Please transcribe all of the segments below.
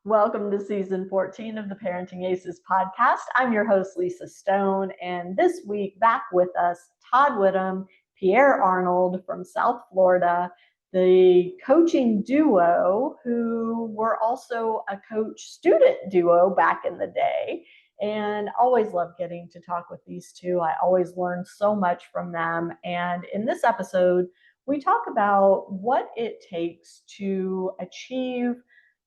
Welcome to season 14 of the Parenting Aces podcast. I'm your host, Lisa Stone, and this week back with us, Todd Widom, Pierre Arnold from South Florida, the coaching duo who were also a coach-student duo back in the day. And always love getting to talk with these two. I always learn so much from them. And in this episode, we talk about what it takes to achieve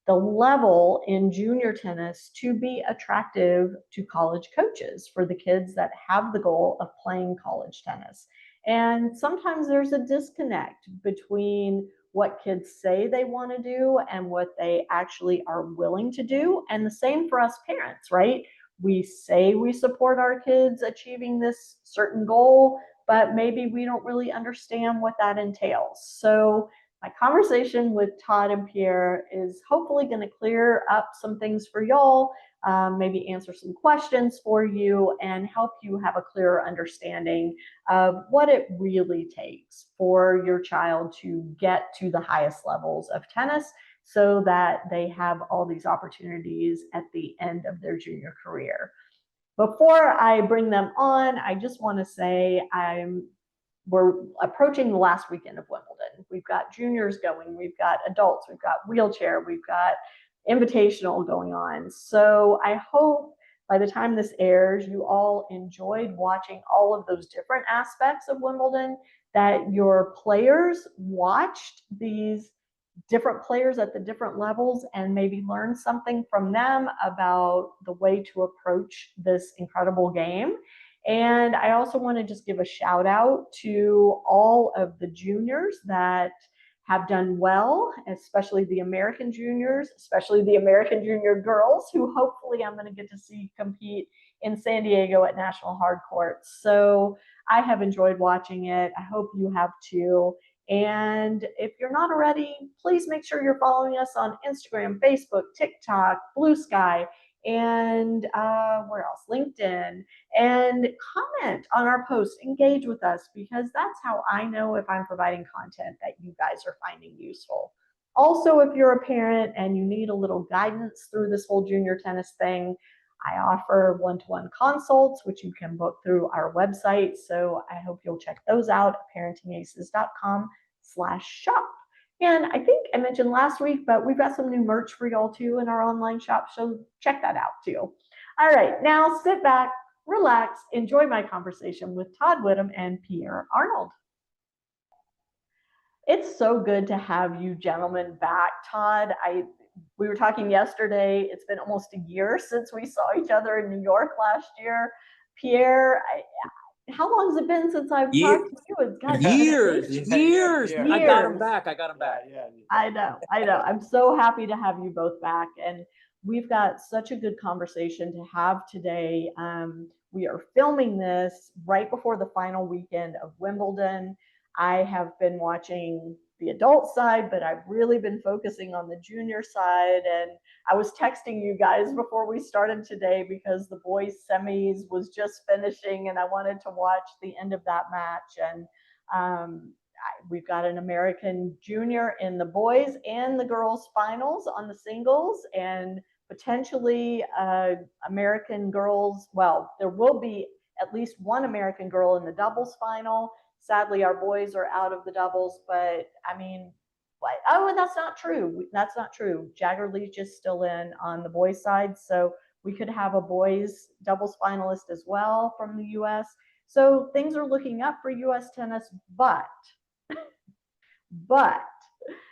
the level in junior tennis to be attractive to college coaches for the kids that have the goal of playing college tennis. And sometimes there's a disconnect between what kids say they want to do and what they actually are willing to do. And the same for us parents, right? We say we support our kids achieving this certain goal, but maybe we don't really understand what that entails. So my conversation with Todd and Pierre is hopefully going to clear up some things for y'all, maybe answer some questions for you, and help you have a clearer understanding of what it really takes for your child to get to the highest levels of tennis so that they have all these opportunities at the end of their junior career. Before I bring them on, I just want to say we're approaching the last weekend of Wimbledon. We've got juniors going, we've got adults, we've got wheelchair, we've got invitational going on. So I hope by the time this airs, you all enjoyed watching all of those different aspects of Wimbledon, that your players watched these different players at the different levels and maybe learn something from them about the way to approach this incredible game. And I also want to just give a shout out to all of the juniors that have done well, especially the American juniors, especially the American junior girls, who hopefully I'm going to get to see compete in San Diego at National Hard Courts. So I have enjoyed watching it. I hope you have too. And if you're not already, please make sure you're following us on Instagram, Facebook, TikTok, Blue Sky, and where else? LinkedIn, and comment on our posts, engage with us, because that's how I know if I'm providing content that you guys are finding useful. Also, if you're a parent and you need a little guidance through this whole junior tennis thing, I offer one-to-one consults, which you can book through our website. So I hope you'll check those out at parentingaces.com/shop. And I think I mentioned last week, but we've got some new merch for y'all too in our online shop, so check that out too. All right, now sit back, relax, enjoy my conversation with Todd Widom and Pierre Arnold. It's so good to have you gentlemen back. Todd, we were talking yesterday. It's been almost a year since we saw each other in New York last year. Pierre, how long has it been since I've talked to you? It's got years. I got him back. Yeah. I know. I'm so happy to have you both back. And we've got such a good conversation to have today. We are filming this right before the final weekend of Wimbledon. I have been watching the adult side, but I've really been focusing on the junior side. And I was texting you guys before we started today because the boys semis was just finishing and I wanted to watch the end of that match. And we've got an American junior in the boys and the girls finals on the singles, and potentially American girls. Well, there will be at least one American girl in the doubles final. Sadly, our boys are out of the doubles, but I mean, that's not true. That's not true. Jagger Leach is still in on the boys' side, so we could have a boys doubles finalist as well from the U.S. So things are looking up for U.S. tennis, but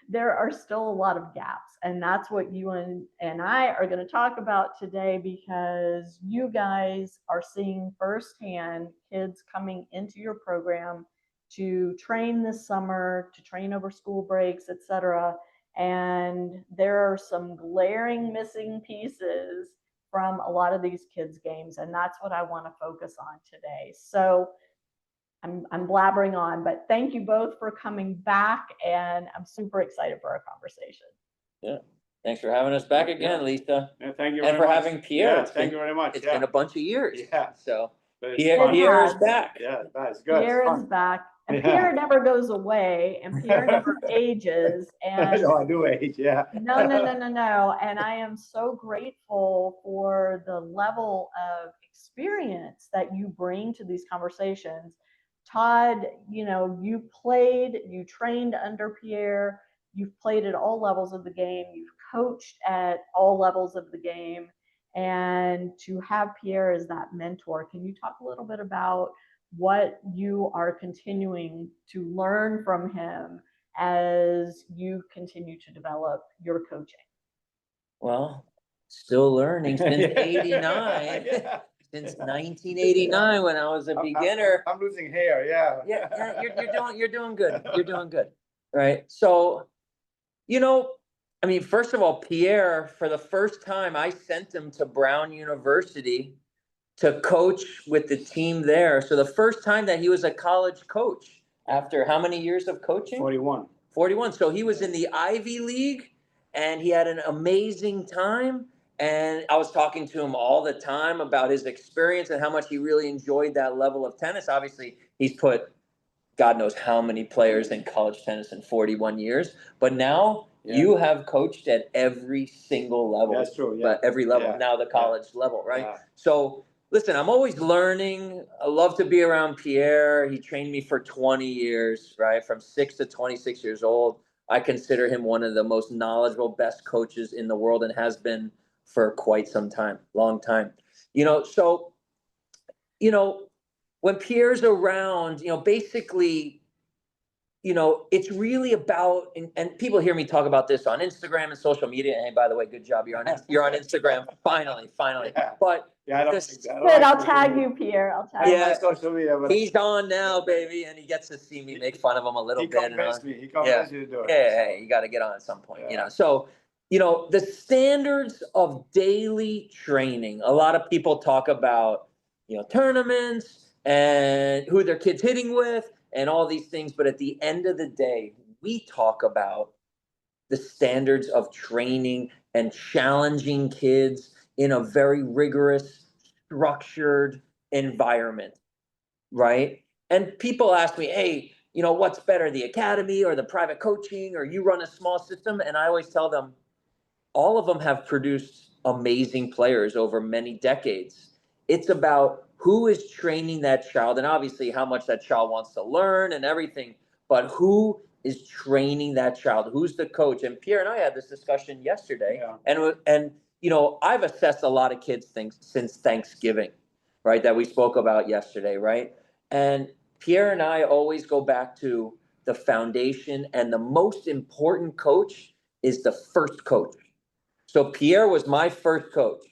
there are still a lot of gaps, and that's what you and I are going to talk about today, because you guys are seeing firsthand kids coming into your program to train this summer, to train over school breaks, etc. And there are some glaring missing pieces from a lot of these kids' games, and that's what I want to focus on today. So I'm blabbering on, but thank you both for coming back, and I'm super excited for our conversation. Yeah. Thanks for having us back again, Lisa. Yeah, thank you and very for much. having Pierre. Yeah, thank you very much. It's been a bunch of years. Yeah. So Pierre is back. Yeah, that's good. Pierre is back. And Pierre never goes away, and Pierre never ages. And No, I do age, yeah. no. And I am so grateful for the level of experience that you bring to these conversations. Todd, you trained under Pierre, you've played at all levels of the game, you've coached at all levels of the game, and to have Pierre as that mentor, can you talk a little bit about what you are continuing to learn from him as you continue to develop your coaching? Well, still learning since '89. Yeah. Since 1989 when I was a beginner. I'm losing hair, yeah. Yeah, you're doing good. You're doing good. Right. So, I mean, first of all, Pierre, for the first time, I sent him to Brown University to coach with the team there. So the first time that he was a college coach after how many years of coaching? 41. 41. So he was in the Ivy League and he had an amazing time. And I was talking to him all the time about his experience and how much he really enjoyed that level of tennis. Obviously, he's put God knows how many players in college tennis in 41 years. But now you have coached at every single level. That's true, yeah. But every level, now the college level, right? Yeah. So listen, I'm always learning. I love to be around Pierre. He trained me for 20 years, right? From 6 to 26 years old. I consider him one of the most knowledgeable, best coaches in the world and has been for quite some time, long time. So, when Pierre's around, basically, it's really about, and people hear me talk about this on Instagram and social media. Hey, by the way, good job. You're on Instagram. Finally. Yeah. But yeah, I don't think that. Good, I'll tag you, Pierre. I'll tag you. Social media, but he's on now, baby, and he gets to see me make fun of him a little bit. He convinced you to do it. Yeah, you got to get on at some point. So, the standards of daily training. A lot of people talk about, tournaments and who their kids hitting with and all these things. But at the end of the day, we talk about the standards of training and challenging kids in a very rigorous, structured environment, right? And people ask me, hey, what's better, the academy or the private coaching, or you run a small system? And I always tell them, all of them have produced amazing players over many decades. It's about who is training that child, and obviously how much that child wants to learn and everything, but who is training that child? Who's the coach? And Pierre and I had this discussion yesterday, and I've assessed a lot of kids since Thanksgiving, right, that we spoke about yesterday, right? And Pierre and I always go back to the foundation, and the most important coach is the first coach. So Pierre was my first coach,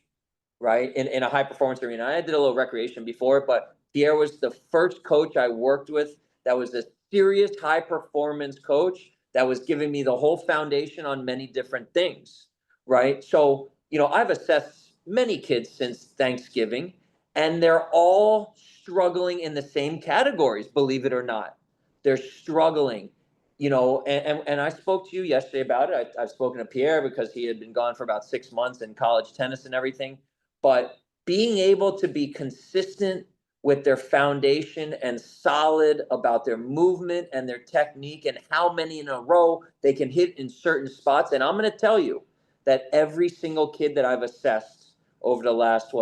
right, in a high-performance arena. I did a little recreation before, but Pierre was the first coach I worked with that was a serious high-performance coach that was giving me the whole foundation on many different things, right? So, I've assessed many kids since Thanksgiving, and they're all struggling in the same categories, believe it or not. They're struggling. And I spoke to you yesterday about it. I've spoken to Pierre because he had been gone for about 6 months in college tennis and everything. But being able to be consistent with their foundation and solid about their movement and their technique and how many in a row they can hit in certain spots. And I'm going to tell you that every single kid that I've assessed over the last,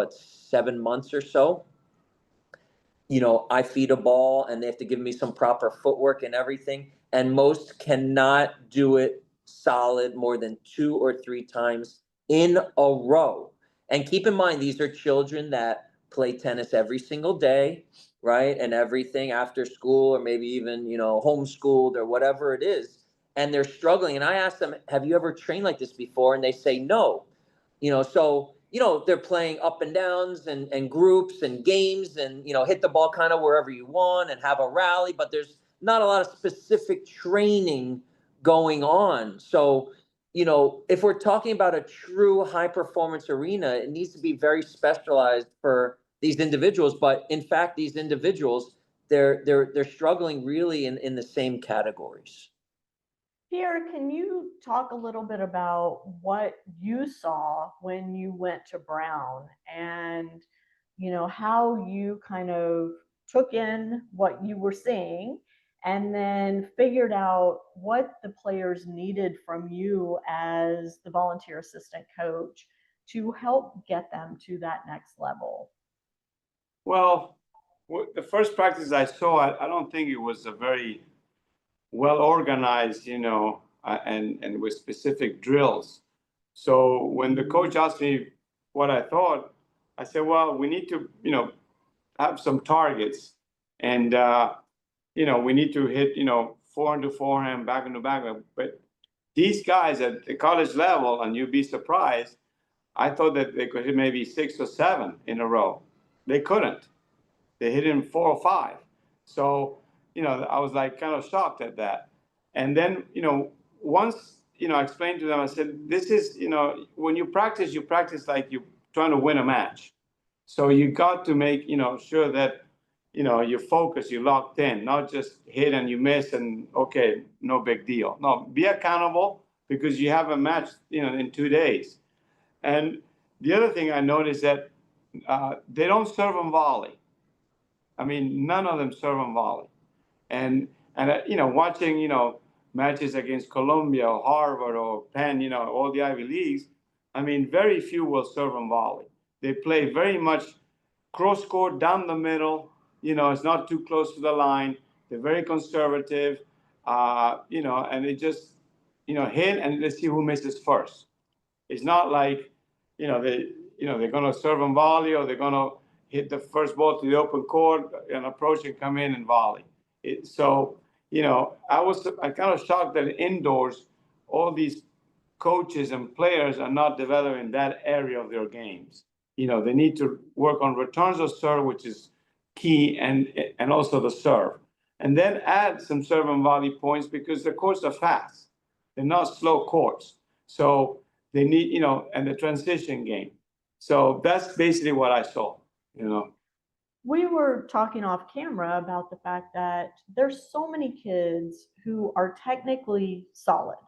7 months or so, I feed a ball and they have to give me some proper footwork and everything. And most cannot do it solid more than 2 or 3 times in a row. And keep in mind, these are children that play tennis every single day, right? And everything after school, or maybe even, homeschooled or whatever it is. And they're struggling. And I ask them, have you ever trained like this before? And they say, no. So they're playing up and downs and groups and games and, hit the ball kind of wherever you want and have a rally, but there's not a lot of specific training going on. So, if we're talking about a true high performance arena, it needs to be very specialized for these individuals. But in fact, these individuals, they're struggling really in the same categories. Pierre, can you talk a little bit about what you saw when you went to Brown and, how you kind of took in what you were seeing and then figured out what the players needed from you as the volunteer assistant coach to help get them to that next level? Well, the first practice I saw, I don't think it was a very well organized, and with specific drills. So when the coach asked me what I thought, I said, well, we need to, have some targets, and we need to hit, forehand to forehand, back into backhand. But these guys at the college level, and you'd be surprised, I thought that they could hit maybe 6 or 7 in a row. They couldn't. They hit him 4 or 5. So, I was like kind of shocked at that. And then, once, I explained to them, I said, this is, when you practice like you're trying to win a match. So you got to make, sure that, you focus, you locked in, not just hit and you miss and okay, no big deal. No, be accountable because you have a match, in 2 days. And the other thing I noticed that they don't serve on volley. I mean, none of them serve on volley. And watching, matches against Columbia or Harvard or Penn, all the Ivy Leagues, I mean, very few will serve on volley. They play very much cross court down the middle. It's not too close to the line. They're very conservative, and they just, hit and let's see who misses first. It's not like, they're going to serve on volley or they're going to hit the first ball to the open court and approach and come in and volley. So, I kind of shocked that indoors, all these coaches and players are not developing that area of their games. They need to work on returns of serve, which is key, and also the serve. And then add some serve and volley points because the courts are fast. They're not slow courts. So they need, and the transition game. So that's basically what I saw, We were talking off camera about the fact that there's so many kids who are technically solid.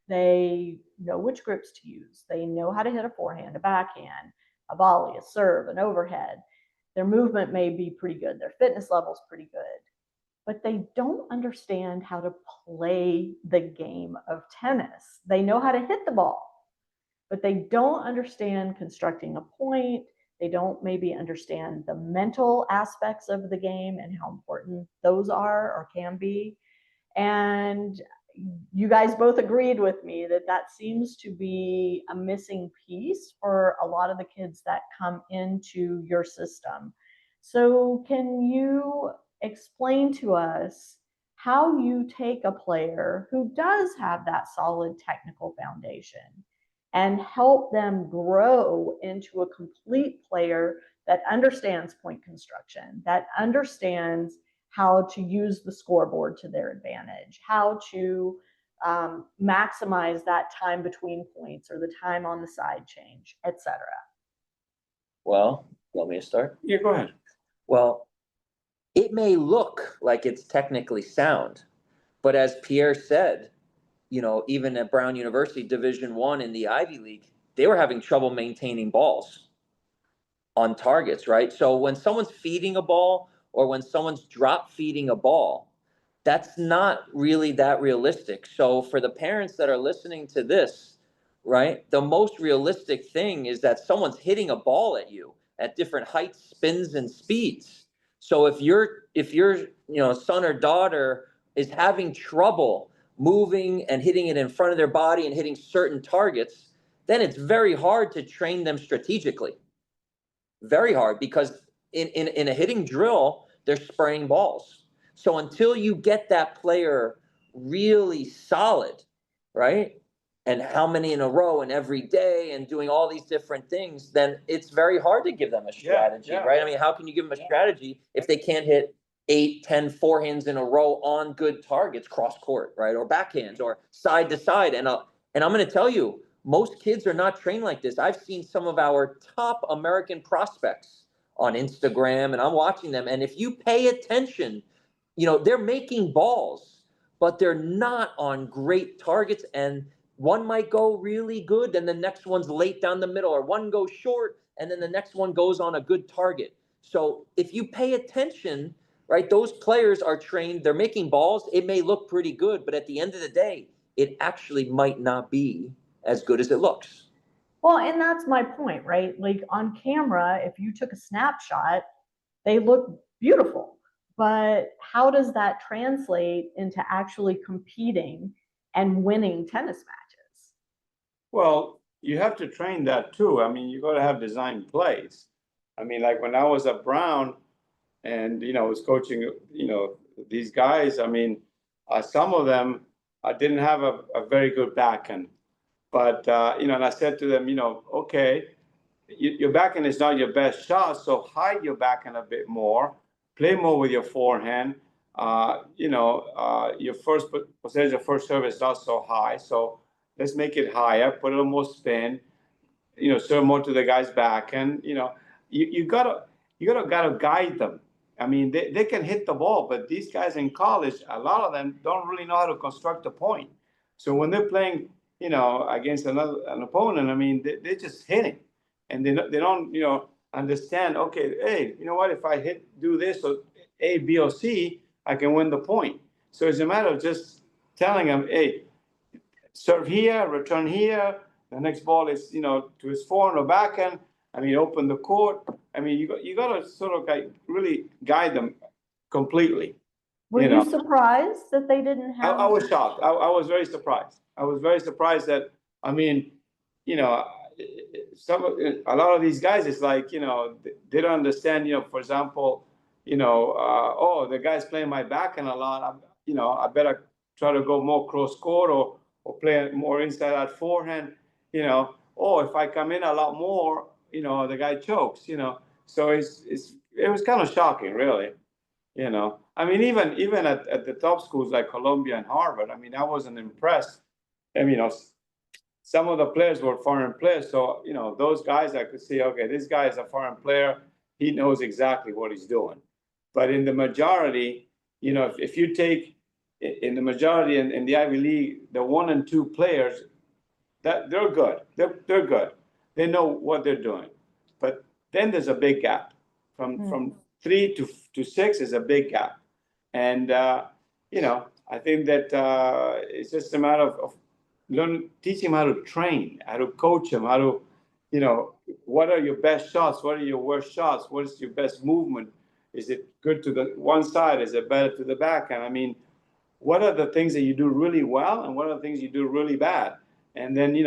They know which grips to use. They know how to hit a forehand, a backhand, a volley, a serve, an overhead. Their movement may be pretty good. Their fitness level's pretty good. But they don't understand how to play the game of tennis. They know how to hit the ball, but they don't understand constructing a point. They don't maybe understand the mental aspects of the game and how important those are or can be. And you guys both agreed with me that that seems to be a missing piece for a lot of the kids that come into your system. So can you explain to us how you take a player who does have that solid technical foundation and help them grow into a complete player that understands point construction, that understands how to use the scoreboard to their advantage, how to maximize that time between points or the time on the side change, etc.? Well, you want me to start? Yeah, go ahead. Well, it may look like it's technically sound, but as Pierre said, even at Brown University Division I in the Ivy League, they were having trouble maintaining balls on targets, right? So when someone's feeding a ball or when someone's drop feeding a ball, that's not really that realistic. So for the parents that are listening to this, right, the most realistic thing is that someone's hitting a ball at you at different heights, spins, and speeds. So if your son or daughter is having trouble moving and hitting it in front of their body and hitting certain targets, then it's very hard to train them strategically. Very hard, because in a hitting drill, they're spraying balls. So until you get that player really solid, right, and how many in a row and every day and doing all these different things, then it's very hard to give them a strategy, right? I mean, how can you give them a strategy if they can't hit 8, 10 forehands in a row on good targets, cross court, right, or backhands or side to side? And I'm going to tell you, most kids are not trained like this. I've seen some of our top American prospects on Instagram, and I'm watching them. And if you pay attention, they're making balls, but they're not on great targets. And one might go really good, and the next one's late down the middle, or one goes short, and then the next one goes on a good target. So if you pay attention, right? Those players are trained, they're making balls. It may look pretty good, but at the end of the day, it actually might not be as good as it looks. Well, and that's my point, right? Like on camera, if you took a snapshot, they look beautiful. But how does that translate into actually competing and winning tennis matches? Well, you have to train that too. I mean, you got to have design plays. I mean, like when I was at Brown and, was coaching, these guys, I mean, some of them didn't have a very good backhand. But, and I said to them, okay, your backhand is not your best shot, so hide your backhand a bit more, play more with your forehand. Your first percentage of first serve is not so high, so let's make it higher, put a little more spin, serve more to the guy's backhand. You gotta guide them. I mean, they can hit the ball, but these guys in college, a lot of them don't really know how to construct a point. So when they're playing, against an opponent, I mean, they're just hitting. And they don't, understand, okay, hey, you know what, if I do this or A, B, or C, I can win the point. So it's a matter of just telling them, hey, serve here, return here. The next ball is, to his forehand or backhand. I mean, open the court. I mean, you got to sort of really guide them completely. Were you surprised that they didn't have? I was shocked. I was very surprised. I was very surprised that, I mean, a lot of these guys, it's like, they don't understand, for example, the guy's playing my backhand a lot. I better try to go more cross court or play more inside that forehand, if I come in a lot more, the guy chokes, so it was kind of shocking, really, I mean, even at the top schools like Columbia and Harvard, I mean, I wasn't impressed. I mean, some of the players were foreign players. So, those guys, I could see, okay, this guy is a foreign player. He knows exactly what he's doing. But in the majority, if you take in the majority in the Ivy League, the 1 and 2 players, that they're good. They're good. They know what they're doing. But then there's a big gap. From 3 to 6 is a big gap. And, I think that it's just a matter of teach him how to train, how to coach him, how to, what are your best shots? What are your worst shots? What is your best movement? Is it good to the one side? Is it better to the backhand? I mean, what are the things that you do really well and what are the things you do really bad? And then, you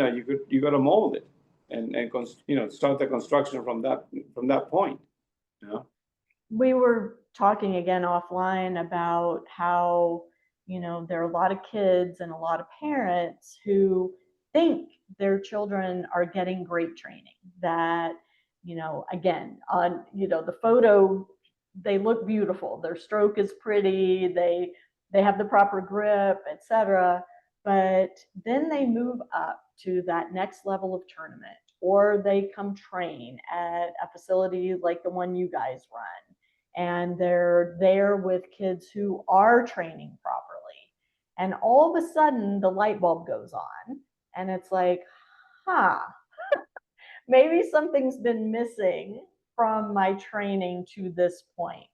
got to mold it and start the construction from that point. We were talking again offline about how, there are a lot of kids and a lot of parents who think their children are getting great training, that, again, on, the photo, they look beautiful. Their stroke is pretty. They have the proper grip, etc. But then they move up to that next level of tournament, or they come train at a facility like the one you guys run. And they're there with kids who are training properly. And all of a sudden, the light bulb goes on. And it's like, maybe something's been missing from my training to this point.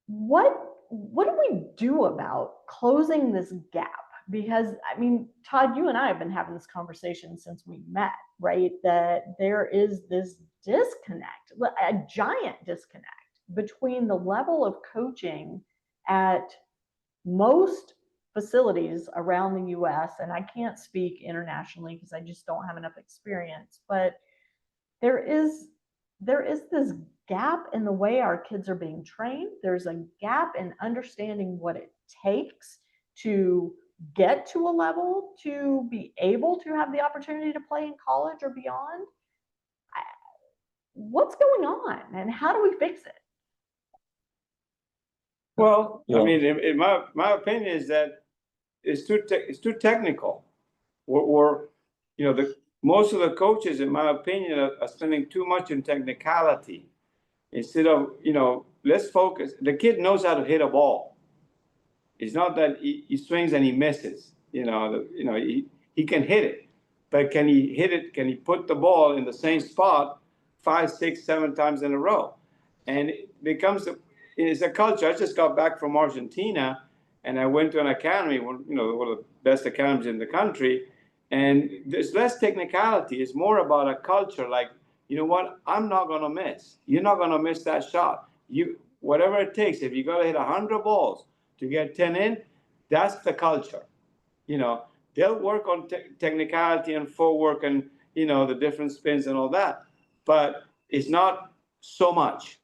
What do we do about closing this gap? Because, I mean, Todd, you and I have been having this conversation since we met, right? That there is this disconnect, a giant disconnect between the level of coaching at most facilities around the US, and I can't speak internationally because I just don't have enough experience, but there is this gap in the way our kids are being trained. There's a gap in understanding what it takes to get to a level to be able to have the opportunity to play in college or beyond. What's going on and how do we fix it? Well, I mean, in my opinion is that it's too technical. We're most of the coaches, in my opinion, are spending too much in technicality instead of let's focus. The kid knows how to hit a ball. It's not that he swings and he misses. He can hit it, but can he hit it? Can he put the ball in the same spot 5, 6, 7 times in a row? And it becomes it's a culture. I just got back from Argentina, and I went to an academy, one of the best academies in the country, and there's less technicality. It's more about a culture. Like, you know what? I'm not gonna miss. You're not gonna miss that shot. Whatever it takes. If you gotta hit 100 balls to get 10 in, that's the culture. They'll work on technicality and footwork and the different spins and all that, but it's not so much.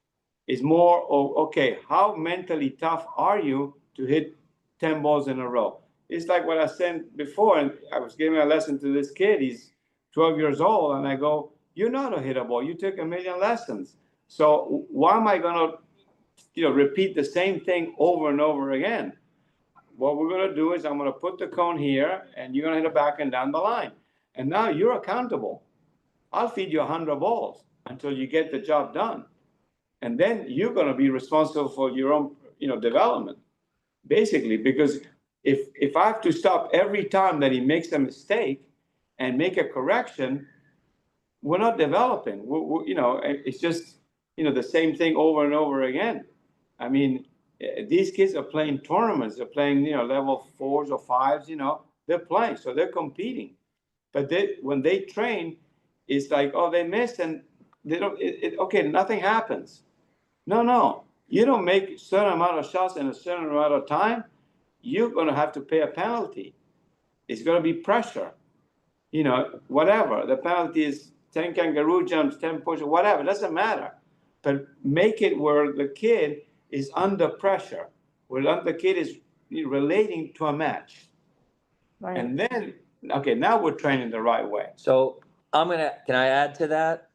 It's more of, okay, how mentally tough are you to hit 10 balls in a row? It's like what I said before, and I was giving a lesson to this kid. He's 12 years old, and I go, "You know how to hit a ball. You took 1,000,000 lessons. So why am I going to, repeat the same thing over and over again?" What we're going to do is I'm going to put the cone here, and you're going to hit it back and down the line. And now you're accountable. I'll feed you 100 balls until you get the job done. And then you're going to be responsible for your own, development, basically, because if I have to stop every time that he makes a mistake and make a correction, we're not developing. It's just, the same thing over and over again. I mean, these kids are playing tournaments. They're playing, level 4s or 5s, they're playing. So they're competing. But when they train, it's like, oh, they missed and they don't, okay, nothing happens. No. You don't make a certain amount of shots in a certain amount of time, you're going to have to pay a penalty. It's going to be pressure. Whatever. The penalty is 10 kangaroo jumps, 10 push, whatever. It doesn't matter. But make it where the kid is under pressure, where the kid is relating to a match. Right. And then, okay, now we're training the right way. So can I add to that?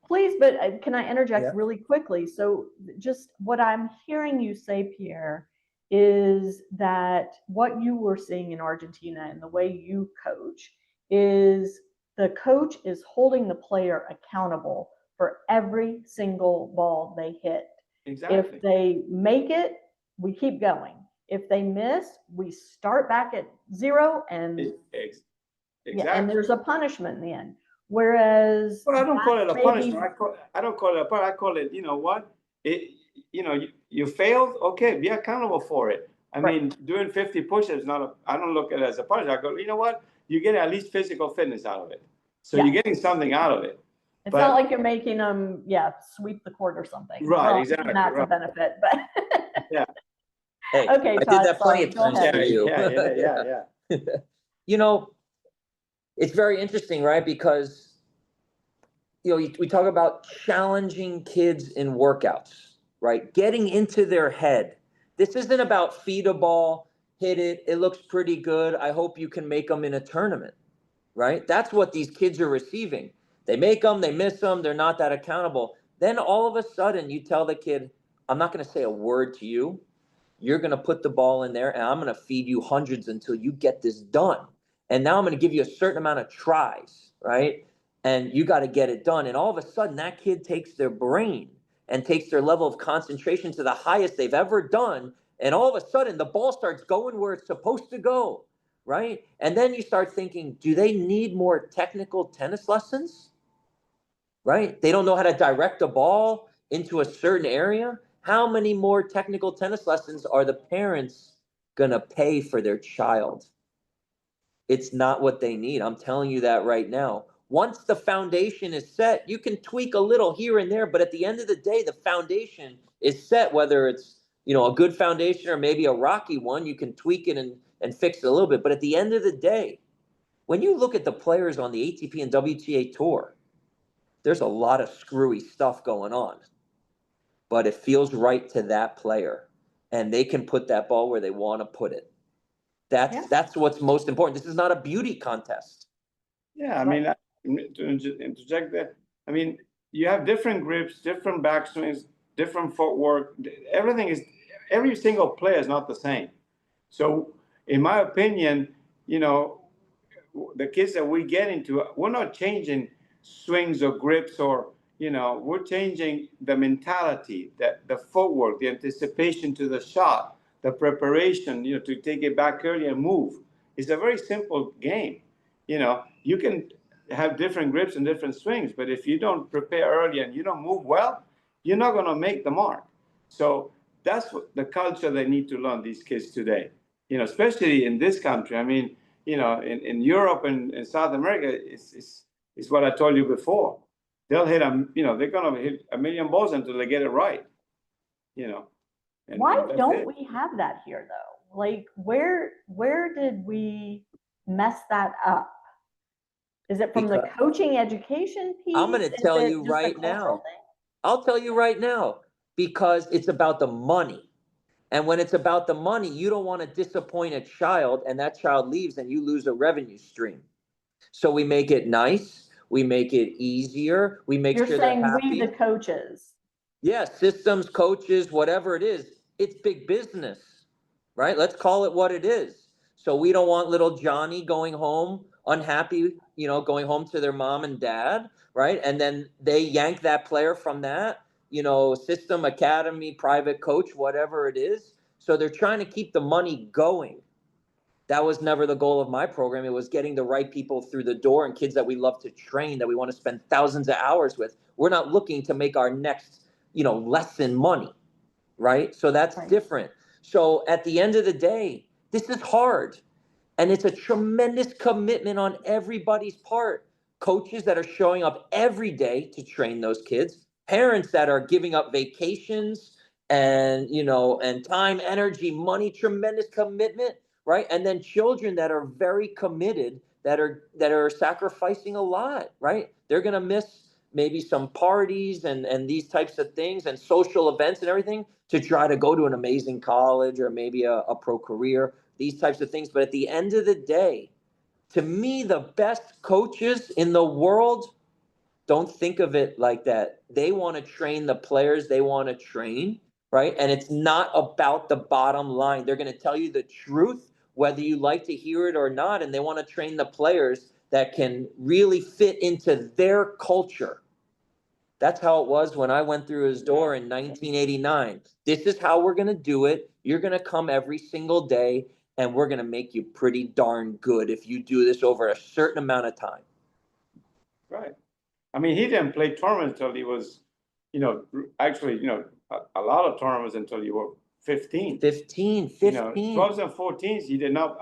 Please, but can I interject really quickly? So just what I'm hearing you say, Pierre, is that what you were seeing in Argentina and the way you coach is the coach is holding the player accountable for every single ball they hit. Exactly. If they make it, we keep going. If they miss, we start back at 0 and and there's a punishment in the end. Whereas, well, I don't call it a punishment. I don't call it a punishment. I call it, what? You failed. Okay, be accountable for it. I mean, doing 50 push-ups I don't look at it as a punishment. I go, you know what? You get at least physical fitness out of it. So you're getting something out of it. It's not like you're making them, sweep the court or somking. Right, well, exactly. That's a benefit, but yeah. Hey, okay, Todd, I did that plenty of times for you. Yeah. It's very interesting, right? Because we talk about challenging kids in workouts, right? Getting into their head. This isn't about feed a ball, hit it. It looks pretty good. I hope you can make them in a tournament, right? That's what these kids are receiving. They make them, they miss them, they're not that accountable. Then all of a sudden you tell the kid, I'm not going to say a word to you. You're going to put the ball in there and I'm going to feed you hundreds until you get this done. And now I'm going to give you a certain amount of tries, right? And you got to get it done. And all of a sudden that kid takes their brain and takes their level of concentration to the highest they've ever done. And all of a sudden the ball starts going where it's supposed to go, right? And then you start thinking, do they need more technical tennis lessons? Right? They don't know how to direct a ball into a certain area. How many more technical tennis lessons are the parents going to pay for their child? It's not what they need. I'm telling you that right now. Once the foundation is set, you can tweak a little here and there, but at the end of the day, the foundation is set, whether it's, a good foundation or maybe a rocky one, you can tweak it and fix it a little bit. But at the end of the day, when you look at the players on the ATP and WTA tour, there's a lot of screwy stuff going on, but it feels right to that player and they can put that ball where they want to put it. That's what's most important. This is not a beauty contest. Yeah. I mean, to interject that, I mean, you have different grips, different backswings, different footwork. Every single player is not the same. So in my opinion, the kids that we get into, we're not changing swings or grips or, we're changing the mentality, the footwork, the anticipation to the shot, the preparation, to take it back early and move. It's a very simple game. You can have different grips and different swings, but if you don't prepare early and you don't move well, you're not going to make the mark. So that's what the culture they need to learn, these kids today. Especially in this country. I mean, in Europe and in South America, it's what I told you before. They'll hit they're gonna hit a million balls until they get it right. Why don't we have that here though? Like, where did we mess that up? Is it from the coaching education piece? I'm going to tell you right now. I'll tell you right now, because it's about the money. And when it's about the money, you don't want to disappoint a child and that child leaves and you lose a revenue stream. So we make it nice. We make it easier. We make sure they're happy. You're saying we, the coaches. Yeah, systems, coaches, whatever it is, it's big business, right? Let's call it what it is. So we don't want little Johnny going home unhappy, going home to their mom and dad, right? And then they yank that player from that, system, academy, private coach, whatever it is. So they're trying to keep the money going. That was never the goal of my program. It was getting the right people through the door and kids that we love to train, that we want to spend thousands of hours with. We're not looking to make our next, lesson money, right? So that's different. So at the end of the day, this is hard. And it's a tremendous commitment on everybody's part. Coaches that are showing up every day to train those kids, parents that are giving up vacations and, and time, energy, money, tremendous commitment, right? And then children that are very committed, that are sacrificing a lot, right? They're going to miss maybe some parties and these types of things and social events and everything to try to go to an amazing college or maybe a pro career, these types of things. But at the end of the day, to me, the best coaches in the world don't think of it like that. They want to train the players they want to train, right? And it's not about the bottom line. They're going to tell you the truth, whether you like to hear it or not. And they want to train the players that can really fit into their culture. That's how it was when I went through his door in 1989. This is how we're going to do it. You're going to come every single day, and we're going to make you pretty darn good if you do this over a certain amount of time. Right. I mean, he didn't play tournaments until he was, actually, a lot of tournaments until you were 15. 15. 12s and 14s, he did not.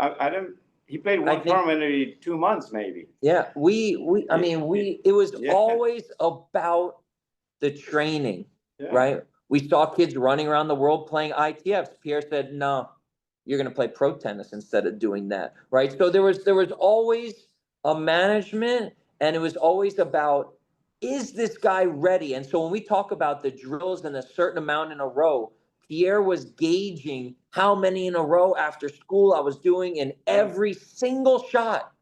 He played one tournament every 2 months, maybe. Yeah, it was always about the training, right? We saw kids running around the world playing ITFs. Pierre said, no, you're going to play pro tennis instead of doing that, right? So there was always a management, and it was always about, is this guy ready? And so when we talk about the drills and a certain amount in a row, Pierre was gauging how many in a row after school I was doing in every single shot,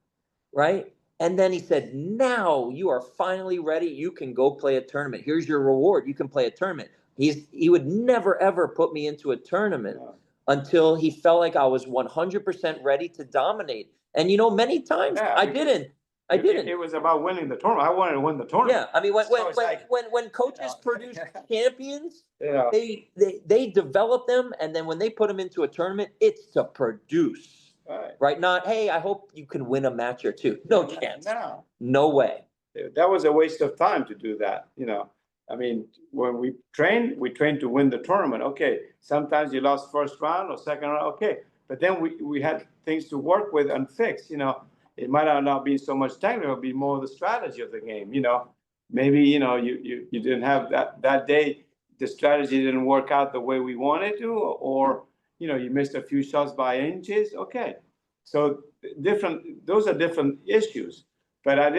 right? And then he said, now you are finally ready. You can go play a tournament. Here's your reward. You can play a tournament. He would never, ever put me into a tournament until he felt like I was 100% ready to dominate. And, many times I didn't. It was about winning the tournament. I wanted to win the tournament. Yeah, I mean, when coaches produce champions, they develop them, and then when they put them into a tournament, it's to produce. Right? Not, hey, I hope you can win a match or two. No chance. No way. That was a waste of time to do that. I mean, when we trained to win the tournament. Okay, sometimes you lost first round or second round. Okay, but then we had things to work with and fix. It might not be so much technical, it'll be more the strategy of the game. Maybe you didn't have that day. The strategy didn't work out the way we wanted to, or you missed a few shots by inches. Okay, so those are different issues. But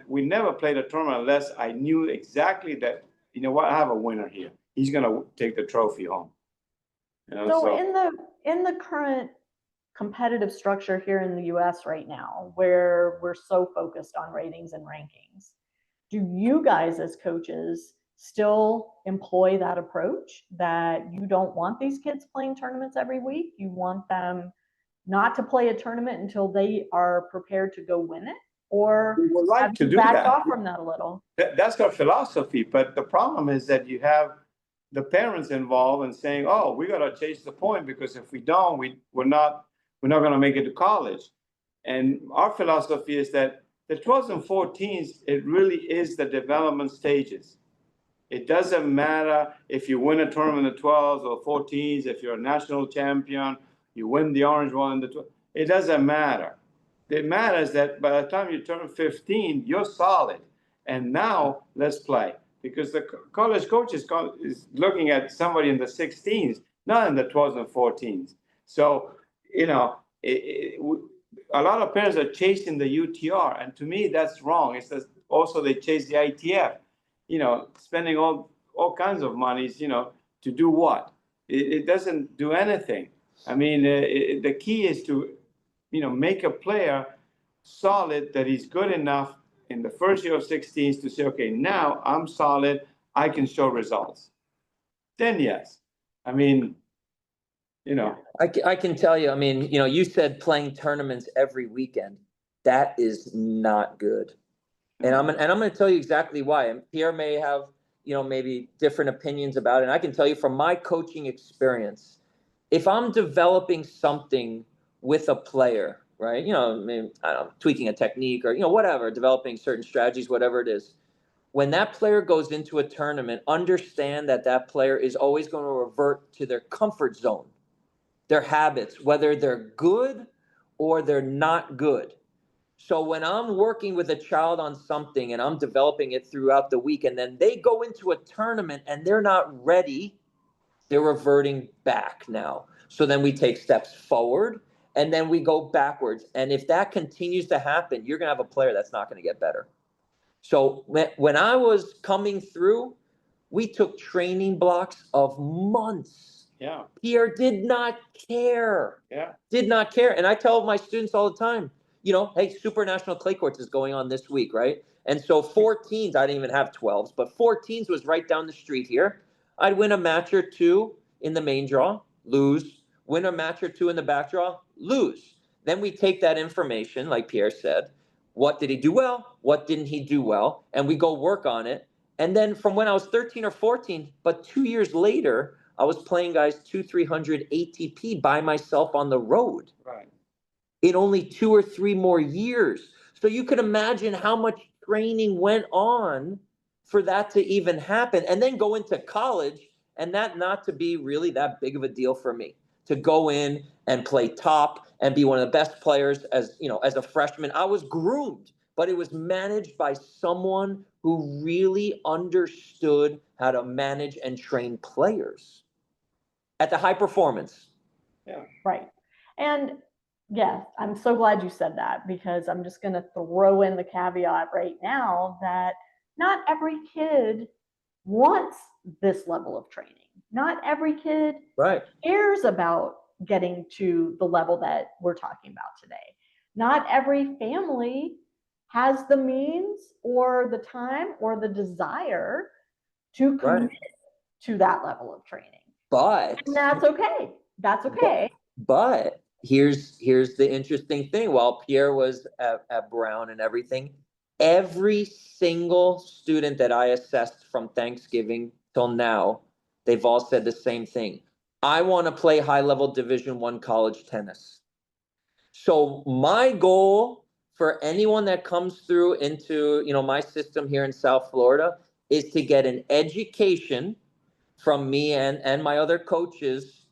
we never played a tournament unless I knew exactly that, I have a winner here. He's gonna take the trophy home. So in the current competitive structure here in the US right now, where we're so focused on ratings and rankings, do you guys as coaches still employ that approach, that you don't want these kids playing tournaments every week? You want them not to play a tournament until they are prepared to go win it? Or we would like have to you do backed that. off from that a little? That's our philosophy, but the problem is that you have the parents involved and saying, oh, we got to chase the point, because if we don't, we're not going to make it to college. And our philosophy is that the 12s and 14s, it really is the development stages. It doesn't matter if you win a tournament in the 12s or 14s, if you're a national champion, you win the orange one in the 12s. It doesn't matter. It matters that by the time you turn 15, you're solid. And now let's play. Because the college coach is looking at somebody in the 16s, not in the 12s and 14s. So, you know, a lot of parents are chasing the UTR. And to me, that's wrong. It's also they chase the ITF, you know, spending all kinds of monies, you know, to do what? It doesn't do anything. I mean, the key is to, you know, make a player solid, that he's good enough in the first year of 16s to say, okay, now I'm solid, I can show results. Then yes. I mean, you know. I can tell you, I mean, you know, you said playing tournaments every weekend. That is not good. And I'm going to tell you exactly why. And Pierre may have, you know, maybe different opinions about it. And I can tell you from my coaching experience, if I'm developing something with a player, right? You know, I mean, I don't know, tweaking a technique or, you know, whatever, developing certain strategies, whatever it is. When that player goes into a tournament, understand that that player is always going to revert to their comfort zone, their habits, whether they're good or they're not good. So when I'm working with a child on something and I'm developing it throughout the week, and then they go into a tournament and they're not ready, they're reverting back now. So then we take steps forward and then we go backwards. And if that continues to happen, you're going to have a player that's not going to get better. So when I was coming through, we took training blocks of months. Yeah. Pierre did not care. Yeah. Did not care. And I tell my students all the time, you know, hey, Super National Clay Courts is going on this week, right? And so 14s, I didn't even have 12s, but 14s was right down the street here. I'd win a match or two in the main draw, lose. Win a match or two in the back draw, lose. Then we take that information, like Pierre said. What did he do well? What didn't he do well? And we go work on it. And then from when I was 13 or 14, but 2 years later, I was playing guys 200-300 ATP by myself on the road. Right. In only 2 or 3 more years. So you can imagine how much training went on for that to even happen. And then go into college and that not to be really that big of a deal for me. To go in and play top and be one of the best players as, you know, as a freshman. I was groomed, but it was managed by someone who really understood how to manage and train players at the high performance. Yeah. Right. And yes, I'm so glad you said that, because I'm just going to throw in the caveat right now that not every kid wants this level of training. Not every kid cares about getting to the level that we're talking about today. Not every family has the means or the time or the desire to commit to that level of training. But and that's okay. That's okay. But here's the interesting thing. While Pierre was at Brown and everything, every single student that I assessed from Thanksgiving till now, they've all said the same thing. I want to play high-level Division I college tennis. So my goal for anyone that comes through into, you know, my system here in South Florida is to get an education from me and my other coaches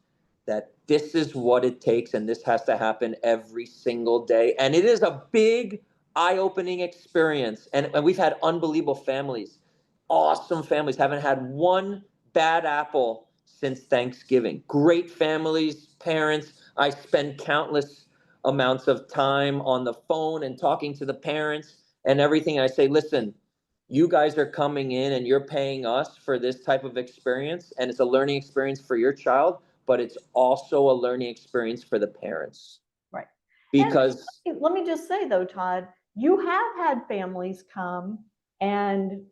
that this is what it takes and this has to happen every single day. And it is a big eye-opening experience. And we've had unbelievable families, awesome families, haven't had one bad apple since Thanksgiving. Great families, parents. I spend countless amounts of time on the phone and talking to the parents and everything. I say, listen, you guys are coming in and you're paying us for this type of experience, and it's a learning experience for your child, but it's also a learning experience for the parents. Right. Because and let me just say though, Todd, you have had families come and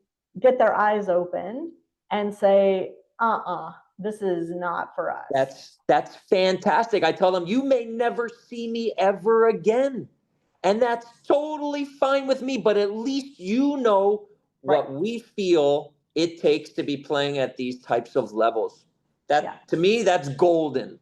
get their eyes open and say, this is not for us. That's fantastic. I tell them, you may never see me ever again. And that's totally fine with me, but at least you know what we feel it takes to be playing at these types of levels. To me, that's golden.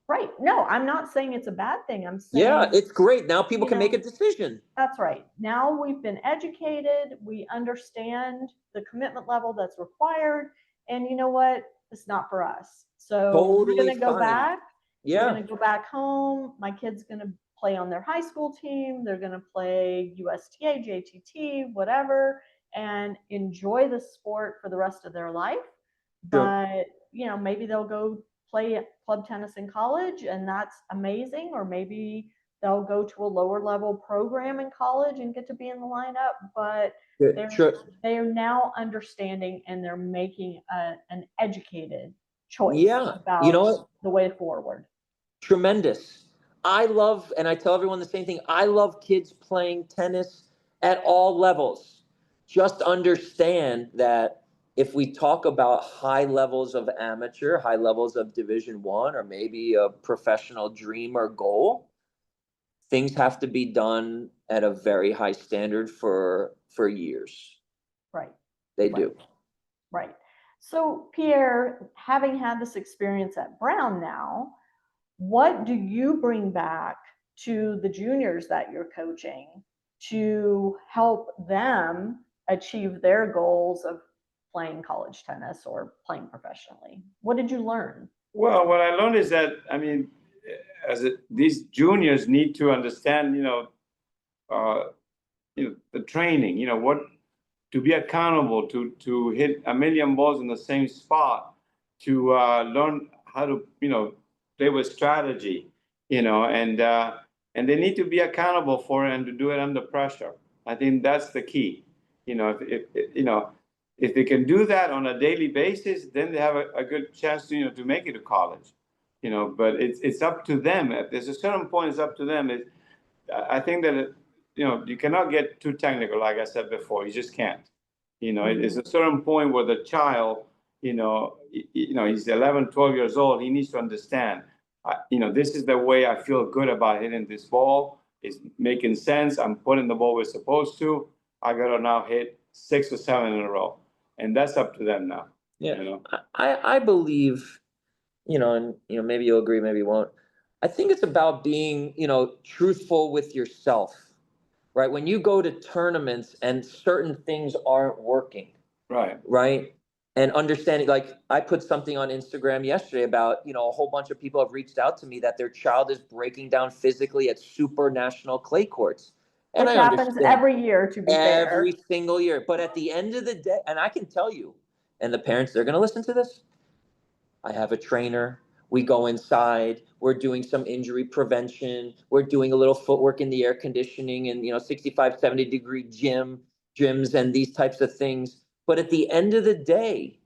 Right. No, I'm not saying it's a bad thing. I'm saying, Yeah, it's great. Now people you can know, make a decision. that's right. Now we've been educated. We understand the commitment level that's required. And you know what? It's not for us. So we're Totally going to go fine. back. We're Yeah. going to go back home. My kid's going to play on their high school team. They're going to play USTA, JTT, whatever, and enjoy the sport for the rest of their life. Sure. But, you know, maybe they'll go play club tennis in college, and that's amazing. Or maybe they'll go to a lower level program in college and get to be in the lineup. But Sure. they're now understanding, and they're making an educated choice Yeah. about You know what? the way forward. Tremendous. I love, and I tell everyone the same thing, I love kids playing tennis at all levels. Just understand that if we talk about high levels of amateur, high levels of Division One, or maybe a professional dream or goal, things have to be done at a very high standard for years. Right. They Right. do. Right. So, Pierre, having had this experience at Brown now, what do you bring back to the juniors that you're coaching to help them achieve their goals of playing college tennis or playing professionally? What did you learn? Well, what I learned is that, I mean, these juniors need to understand, the training, what to be accountable, to hit a million balls in the same spot, to learn how to, play with strategy, and they need to be accountable for it and to do it under pressure. I think that's the key. If they can do that on a daily basis, then they have a good chance to make it to college. But it's up to them. If there's a certain point, it's up to them. I think that you cannot get too technical, like I said before. You just can't. It's a certain point where the child, he's 11, 12 years old. He needs to understand, this is the way I feel good about hitting this ball. It's making sense. I'm putting the ball where it's supposed to. I got to now hit 6 or 7 in a row. And that's up to them now. Yeah. I believe, and maybe you'll agree, maybe you won't. I think it's about being, truthful with yourself, right? When you go to tournaments and certain things aren't working, right? And understanding, like I put something on Instagram yesterday about, a whole bunch of people have reached out to me that their child is breaking down physically at super national clay courts. And Which I happens understand every year, to be fair. every single year. But at the end of the day, and I can tell you, and the parents, they're going to listen to this. I have a trainer. We go inside. We're doing some injury prevention. We're doing a little footwork in the air conditioning and, 65, 70-degree gyms and these types of things. But at the end of the day,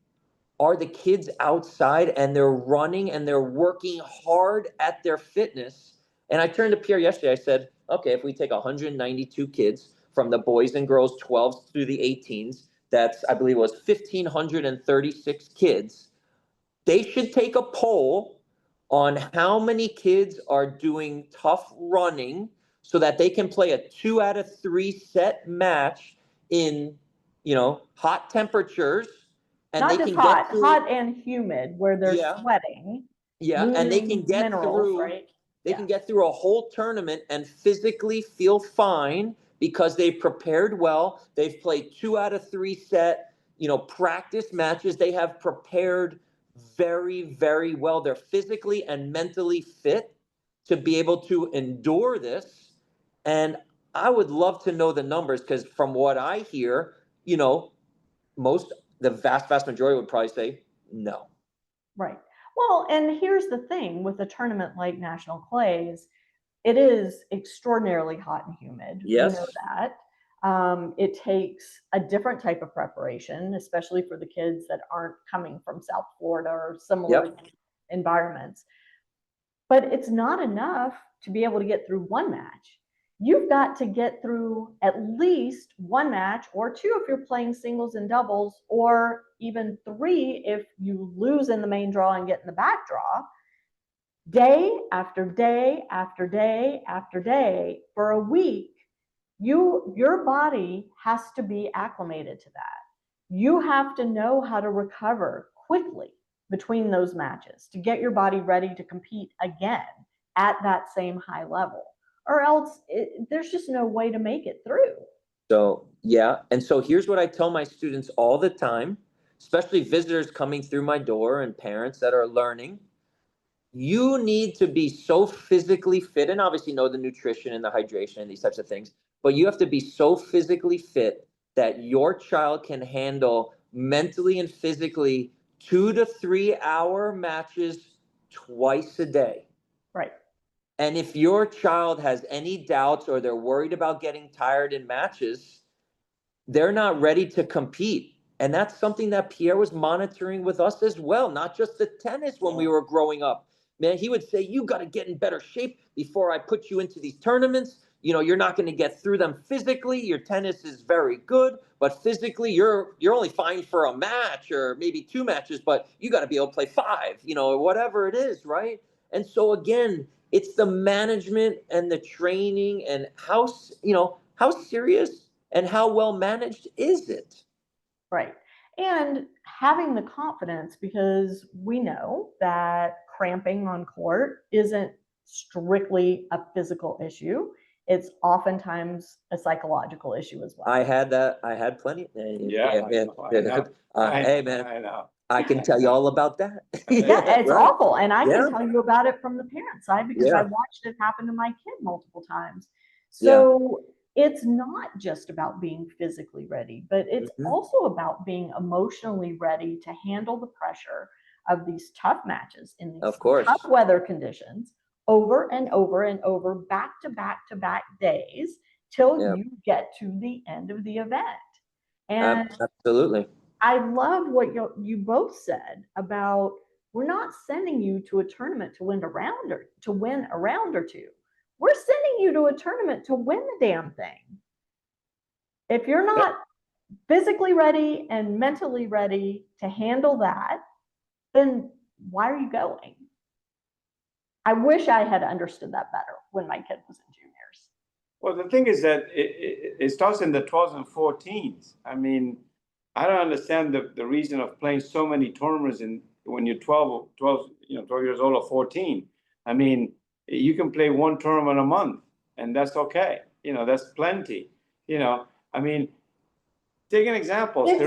are the kids outside and they're running and they're working hard at their fitness? And I turned to Pierre yesterday. I said, okay, if we take 192 kids from the boys and girls 12s through the 18s, that's, I believe it was 1,536 kids. They should take a poll on how many kids are doing tough running so that they can play a 2 out of 3 set match in, hot temperatures. And Not they just can get through, hot and humid where they're sweating. and they can get minerals, through, right? they can get through a whole tournament and physically feel fine because they've prepared well. They've played 2 out of 3 set, practice matches. They have prepared very, very well. They're physically and mentally fit to be able to endure this. And I would love to know the numbers because from what I hear, the vast majority would probably say no. Right. Well, and here's the thing with a tournament like National Clays, it is extraordinarily hot and humid. Yes. We know that. It takes a different type of preparation, especially for the kids that aren't coming from South Florida or similar environments. But it's not enough to be able to get through one match. You've got to get through at least one match or two if you're playing singles and doubles, or even 3 if you lose in the main draw and get in the back draw, day after day after day after day for a week. Your body has to be acclimated to that. You have to know how to recover quickly. between those matches to get your body ready to compete again at that same high level, or else there's just no way to make it through. So, yeah. And so here's what I tell my students all the time, especially visitors coming through my door and parents that are learning. You need to be so physically fit, and obviously know the nutrition and the hydration and these types of things, but you have to be so physically fit that your child can handle mentally and physically 2 to 3 hour matches twice a day. Right. And if your child has any doubts or they're worried about getting tired in matches, they're not ready to compete. And that's something that Pierre was monitoring with us as well, not just the tennis when we were growing up. Man, he would say, you got to get in better shape before I put you into these tournaments. You know, you're not going to get through them physically. Your tennis is very good, but physically you're only fine for a match or maybe 2 matches, but you got to be able to play 5, you know, or whatever it is, right? And so again, it's the management and the training and how serious and how well managed is it? Right. And having the confidence, because we know that cramping on court isn't strictly a physical issue. It's oftentimes a psychological issue as well. I had that. I had plenty. Yeah, man. I know. Hey, man, I know. I can tell you all about that. Yeah, it's Right. awful. And I Yeah. can tell you about it from the parent side because Yeah. I watched it happen to my kid multiple times. So it's not just about being physically ready, but it's also about being emotionally ready to handle the pressure of these tough matches in these Of course. tough weather conditions over and over and over, back to back to back days till Yep. you get to the end of the event. And Absolutely. I love what you both said about, we're not sending you to a tournament to win a round or two. We're sending you to a tournament to win the damn thing. If you're not physically ready and mentally ready to handle that, then why are you going? I wish I had understood that better when my kid was in juniors. Well, the thing is that it starts in the 12s and 14s. I mean, I don't understand the reason of playing so many tournaments when you're 12 years old or 14. I mean, you can play one tournament a month, and that's okay. You know, that's plenty. You know, I mean, take an example. Wait,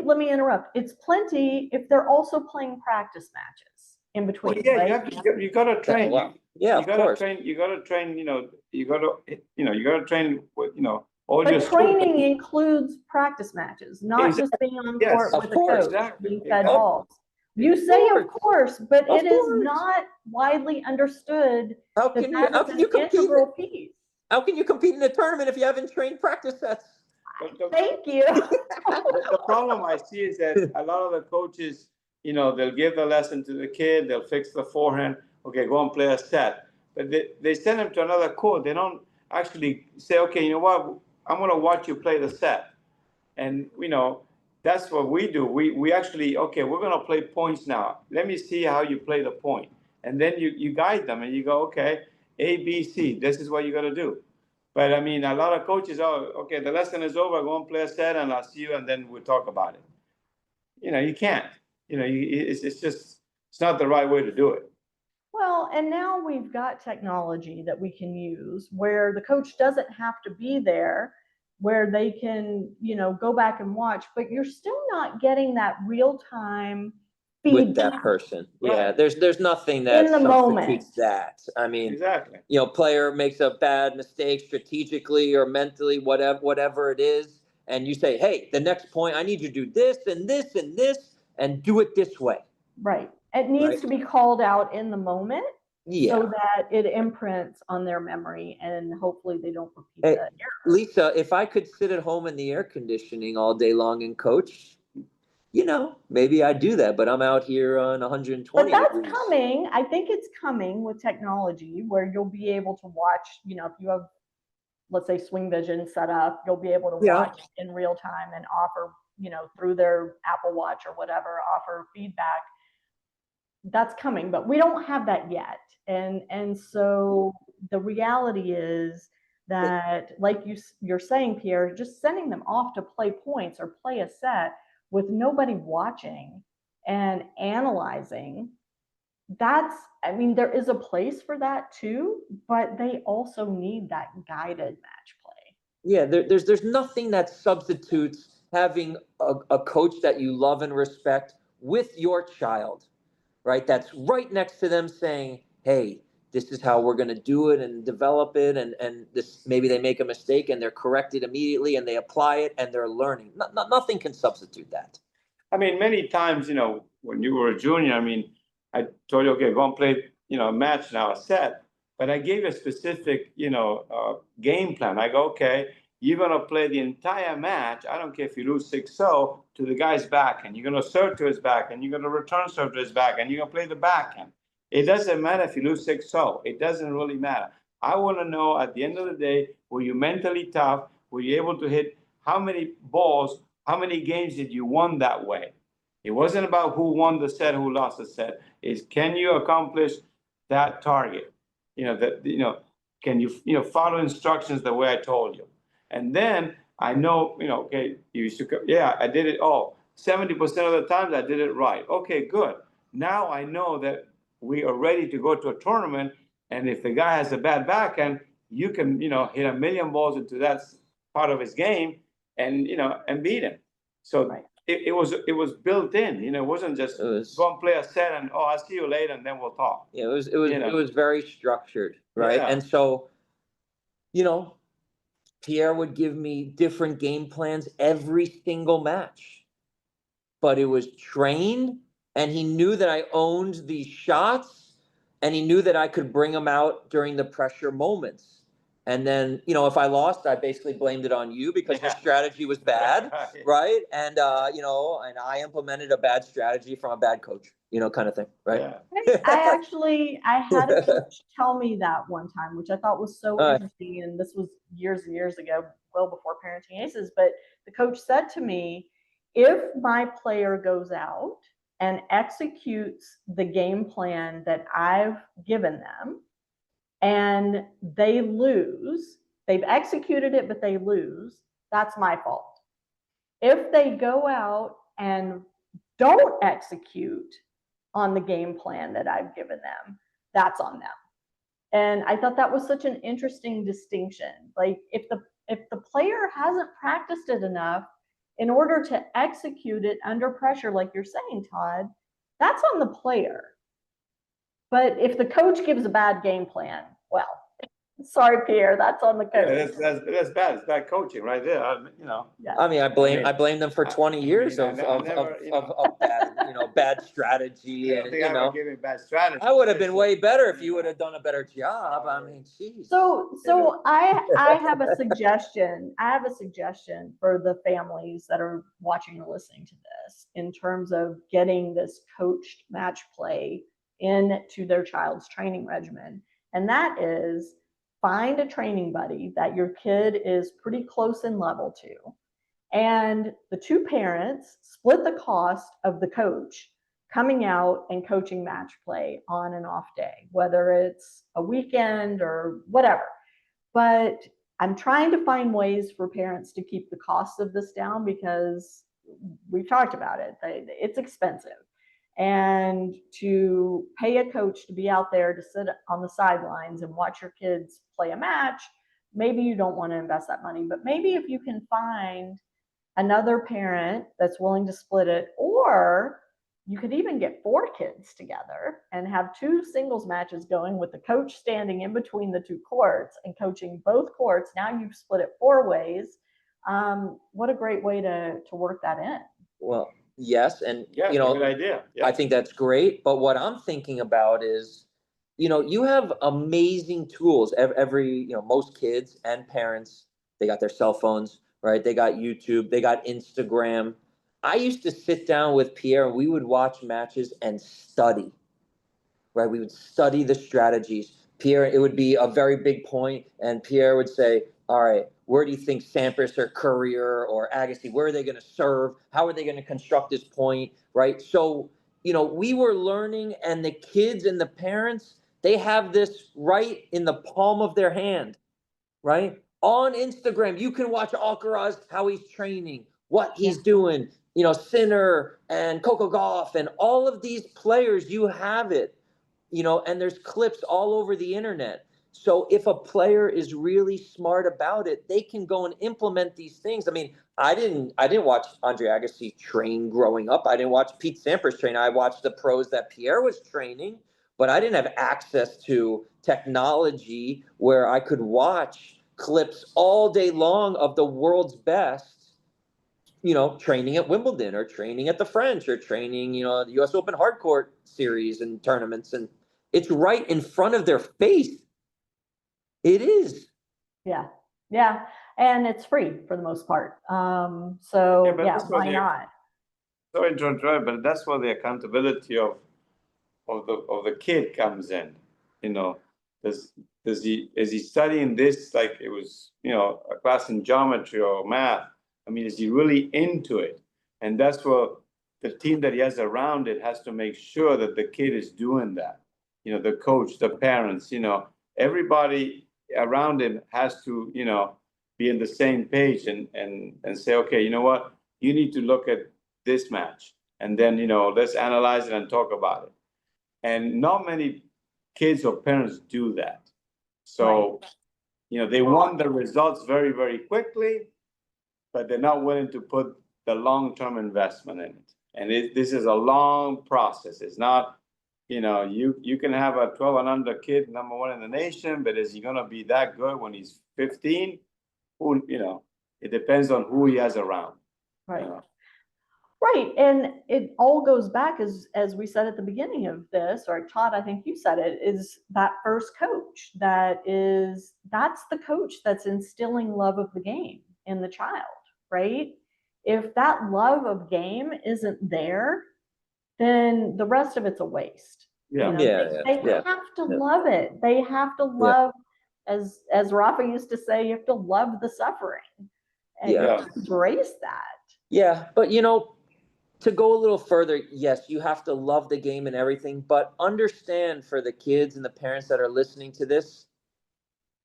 let me interrupt. It's plenty if they're also playing practice matches in between. Well, yeah, right? you got to train. Wow. Yeah, you got to train. You got to train. You got to train with all your. But training includes practice matches, not just being on court with a coach, exactly. being fed balls. You say of course, but it is not widely understood that is an integral piece. How can you compete in a tournament if you haven't trained practice sets? Thank you. The problem I see is that a lot of the coaches, they'll give the lesson to the kid, they'll fix the forehand, okay, go and play a set. But they send them to another court. They don't actually say, okay, you know what, I'm going to watch you play the set. And, that's what we do. We actually, okay, we're going to play points now. Let me see how you play the point. And then you guide them and you go, okay, A, B, C, this is what you got to do. But I mean, a lot of coaches, okay, the lesson is over, go and play a set and I'll see you and then we'll talk about it. You can't. It's not the right way to do it. Well, and now we've got technology that we can use where the coach doesn't have to be there, where they can, go back and watch, but you're still not getting that real-time feedback with that person. Right. Yeah, there's nothing that in the moment. substitutes that. I mean, exactly. Player makes a bad mistake strategically or mentally, whatever it is, and you say, hey, the next point, I need you to do this and this and this and do it this way. Right. It needs to be called out in the moment so that it imprints on their memory and hopefully they don't repeat the error. Lisa, if I could sit at home in the air conditioning all day long and coach, maybe I'd do that, but I'm out here on 120 But that's degrees. coming. I think it's coming with technology where you'll be able to watch, if you have, let's say, Swing Vision set up, you'll be able to watch in real time and offer, through their Apple Watch or whatever, offer feedback. That's coming, but we don't have that yet. And so the reality is that, like you're saying, Pierre, just sending them off to play points or play a set with nobody watching and analyzing, I mean, there is a place for that too, but they also need that guided match play. Yeah, there's nothing that substitutes having a coach that you love and respect with your child, right? That's right next to them saying, hey, this is how we're going to do it and develop it. And this, maybe they make a mistake and they're corrected immediately and they apply it and they're learning. Nothing can substitute that. I mean, many times, you know, when you were a junior, I mean, I told you, okay, go and play, you know, a match now, a set. But I gave a specific, you know, game plan. I go, okay, you're going to play the entire match. I don't care if you lose 6-0 to the guy's backhand. You're going to serve to his backhand. You're going to return serve to his backhand. You're going to play the backhand. It doesn't matter if you lose 6-0. It doesn't really matter. I want to know at the end of the day, were you mentally tough? Were you able to hit how many balls? How many games did you won that way? It wasn't about who won the set, who lost the set. It's can you accomplish that target? You know, that, you know, can you, you know, follow instructions the way I told you? And then I know, you know, okay, you should, yeah, I did it all. 70% of the times I did it right. Okay, good. Now I know that we are ready to go to a tournament. And if the guy has a bad backhand, you can, you know, hit a million balls into that part of his game and, you know, and beat him. So Right. it was built in, you know, it wasn't just go and play a set and, oh, I'll see you later and then we'll talk. Yeah, it You know? it was very structured, right? Yeah. And so, you know, Pierre would give me different game plans every single match, but it was trained, and he knew that I owned these shots, and he knew that I could bring them out during the pressure moments. And then, you know, if I lost, I basically blamed it on you because your strategy was bad, right? And you know, and I implemented a bad strategy from a bad coach, you know, kind of thing, right? Yeah. I had a coach tell me that one time, which I thought was so Right. interesting. And this was years and years ago, well before Parenting Aces. But the coach said to me, if my player goes out and executes the game plan that I've given them and they lose, they've executed it, but they lose, that's my fault. If they go out and don't execute on the game plan that I've given them, that's on them. And I thought that was such an interesting distinction. Like if the player hasn't practiced it enough in order to execute it under pressure, like you're saying, Todd, that's on the player. But if the coach gives a bad game plan, well, sorry, Pierre, that's on the coach. Yeah, that's bad. It's bad coaching right there. You know. Yeah. I mean, I blame them for 20 years of bad, you know, bad strategy. I don't think I would give him bad strategy. I would have been way better if you would have done a better job. I mean, geez. So I have a suggestion. I have a suggestion for the families that are watching or listening to this in terms of getting this coached match play into their child's training regimen. And that is find a training buddy that your kid is pretty close in level to. And the two parents split the cost of the coach coming out and coaching match play on an off day, whether it's a weekend or whatever. But I'm trying to find ways for parents to keep the cost of this down because we've talked about it. It's expensive. And to pay a coach to be out there to sit on the sidelines and watch your kids play a match, maybe you don't want to invest that money. But maybe if you can find another parent that's willing to split it, or you could even get 4 kids together and have 2 singles matches going with the coach standing in between the 2 courts and coaching both courts. Now you've split it 4 ways. What a great way to work that in. Well, yes, and Yeah, you know, good idea. Yeah. I think that's great. But what I'm thinking about is, you know, you have amazing tools. Every, you know, most kids and parents, they got their cell phones, right? They got YouTube, they got Instagram. I used to sit down with Pierre and we would watch matches and study, right? We would study the strategies. Pierre, it would be a very big point, and Pierre would say, all right, where do you think Sampras or Courier or Agassi, where are they going to serve? How are they going to construct this point, right? So, you know, we were learning, and the kids and the parents, they have this right in the palm of their hand, right? On Instagram, you can watch Alcaraz, how he's training, what he's doing, Sinner and Coco Gauff and all of these players, you have it, and there's clips all over the internet. So if a player is really smart about it, they can go and implement these things. I mean, I didn't watch Andre Agassi train growing up. I didn't watch Pete Sampras train. I watched the pros that Pierre was training, but I didn't have access to technology where I could watch clips all day long of the world's best, training at Wimbledon or training at the French or training, the US Open hardcourt series and tournaments. And it's right in front of their face. It is. Yeah. Yeah. And it's free for the most part. Why not? Sorry to interrupt, but that's where the accountability of the kid comes in. Is he studying this like it was, a class in geometry or math? I mean, is he really into it? And that's what the team that he has around it has to make sure that the kid is doing that. The coach, the parents, everybody around him has to, be in the same page and say, okay, you know what? You need to look at this match. And then, let's analyze it and talk about it. And not many kids or parents do that. So, right. They want the results very, very quickly, but they're not willing to put the long-term investment in it. And this is a long process. It's not, you can have a 12 and under kid, number one in the nation, but is he going to be that good when he's 15? It depends on who he has around. Right. Right. And it all goes back, as we said at the beginning of this, or Todd, I think you said it, is that first coach. That's the coach that's instilling love of the game in the child, right? If that love of game isn't there, then the rest of it's a waste. Yeah. They have to love it. They have to love, as Rafa used to say, you have to love the suffering and embrace that. Yeah. But, to go a little further, yes, you have to love the game and everything, but understand for the kids and the parents that are listening to this,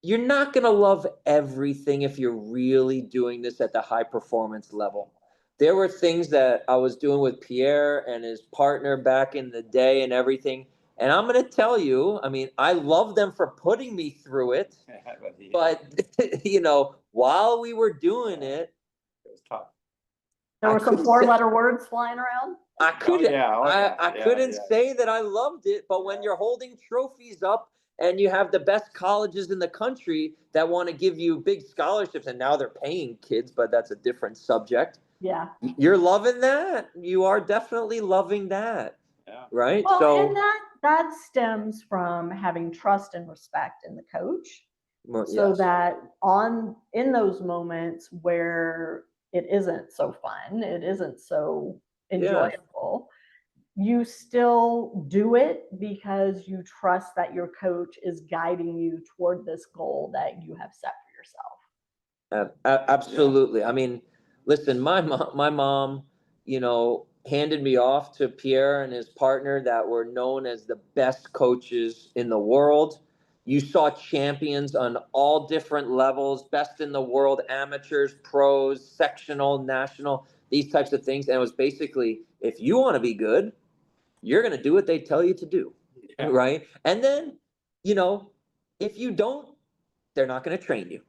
you're not going to love everything if you're really doing this at the high performance level. There were things that I was doing with Pierre and his partner back in the day and everything. And I'm going to tell you, I mean, I love them for putting me through it, but, while we were doing it, was tough. There were some 4-letter words flying around. I couldn't say that I loved it, but when you're holding trophies up and you have the best colleges in the country that want to give you big scholarships, and now they're paying kids, but that's a different subject. Yeah. You're loving that. You are definitely loving that. Yeah. Right? Well, and that stems from having trust and respect in the coach. So that in those moments where it isn't so fun, it isn't so enjoyable, you still do it because you trust that your coach is guiding you toward this goal that you have set for yourself. Absolutely. Yeah. I mean, listen, my mom, handed me off to Pierre and his partner that were known as the best coaches in the world. You saw champions on all different levels, best in the world, amateurs, pros, sectional, national, these types of things. And it was basically, if you want to be good, you're going to do what they tell you to do. Yeah. Right. And then, if you don't, they're not going to train you,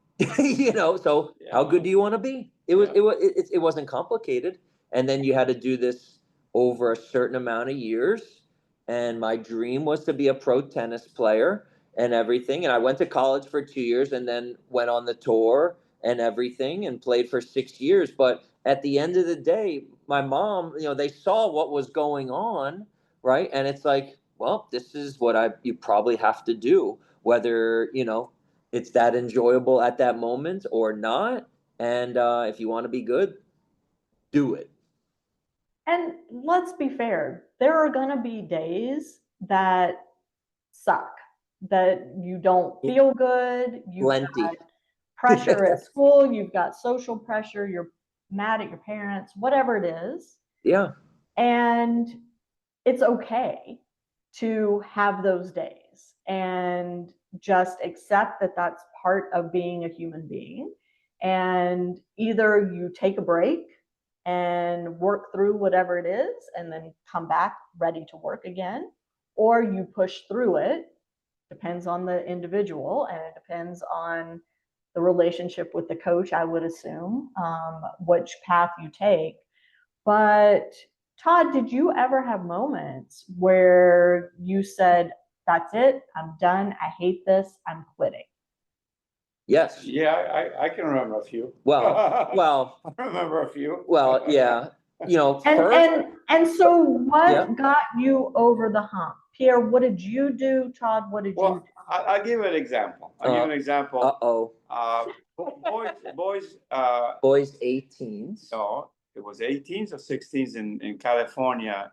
so how good do you want to be? It wasn't complicated. And then you had to do this over a certain amount of years. And my dream was to be a pro tennis player and everything. And I went to college for 2 years and then went on the tour and everything and played for 6 years. But at the end of the day, my mom, they saw what was going on, right? And it's like, well, this is what you probably have to do, whether, it's that enjoyable at that moment or not. And if you want to be good, do it. And let's be fair, there are going to be days that suck, that you don't feel good. You've got pressure at school, you've got social pressure, you're mad at your parents, whatever it is. Yeah. And it's okay to have those days and just accept that that's part of being a human being. And either you take a break and work through whatever it is and then come back ready to work again, or you push through it. Depends on the individual, and it depends on the relationship with the coach, I would assume, which path you take. But Todd, did you ever have moments where you said, that's it, I'm done, I hate this, I'm quitting? Yes. Yeah, I can remember a few. Well, I remember a few. well, yeah. You know, And so what Yeah. got you over the hump? Pierre, what did you do? Todd, what did you Well, do? I'll give you an example. Uh-oh. Boys, Boys 18s. no, it was 18s or 16s in California,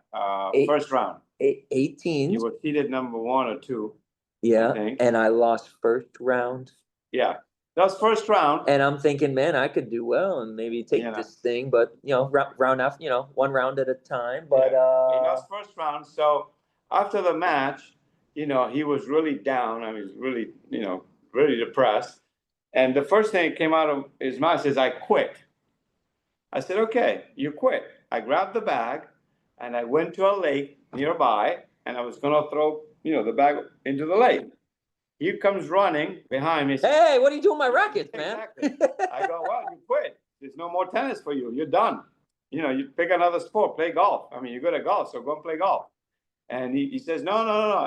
Eight- first round. 18s. You were seeded number 1 or 2. Yeah. I think. And I lost first round. Yeah, that was first round. And I'm thinking, man, I could do well and maybe take this thing, but round after, one round at a time. But He lost first round. So after the match, he was really down. I mean, he was really, really depressed. And the first thing that came out of his mouth says, "I quit." I said, "Okay, you quit." I grabbed the bag and I went to a lake nearby, and I was gonna throw, the bag into the lake. He comes running behind me. Hey, what are you doing with my rackets, man? Exactly. I go, "Well, you quit. There's no more tennis for you. You're done. You pick another sport, play golf. I mean, you're good at golf, so go and play golf." And he says, no.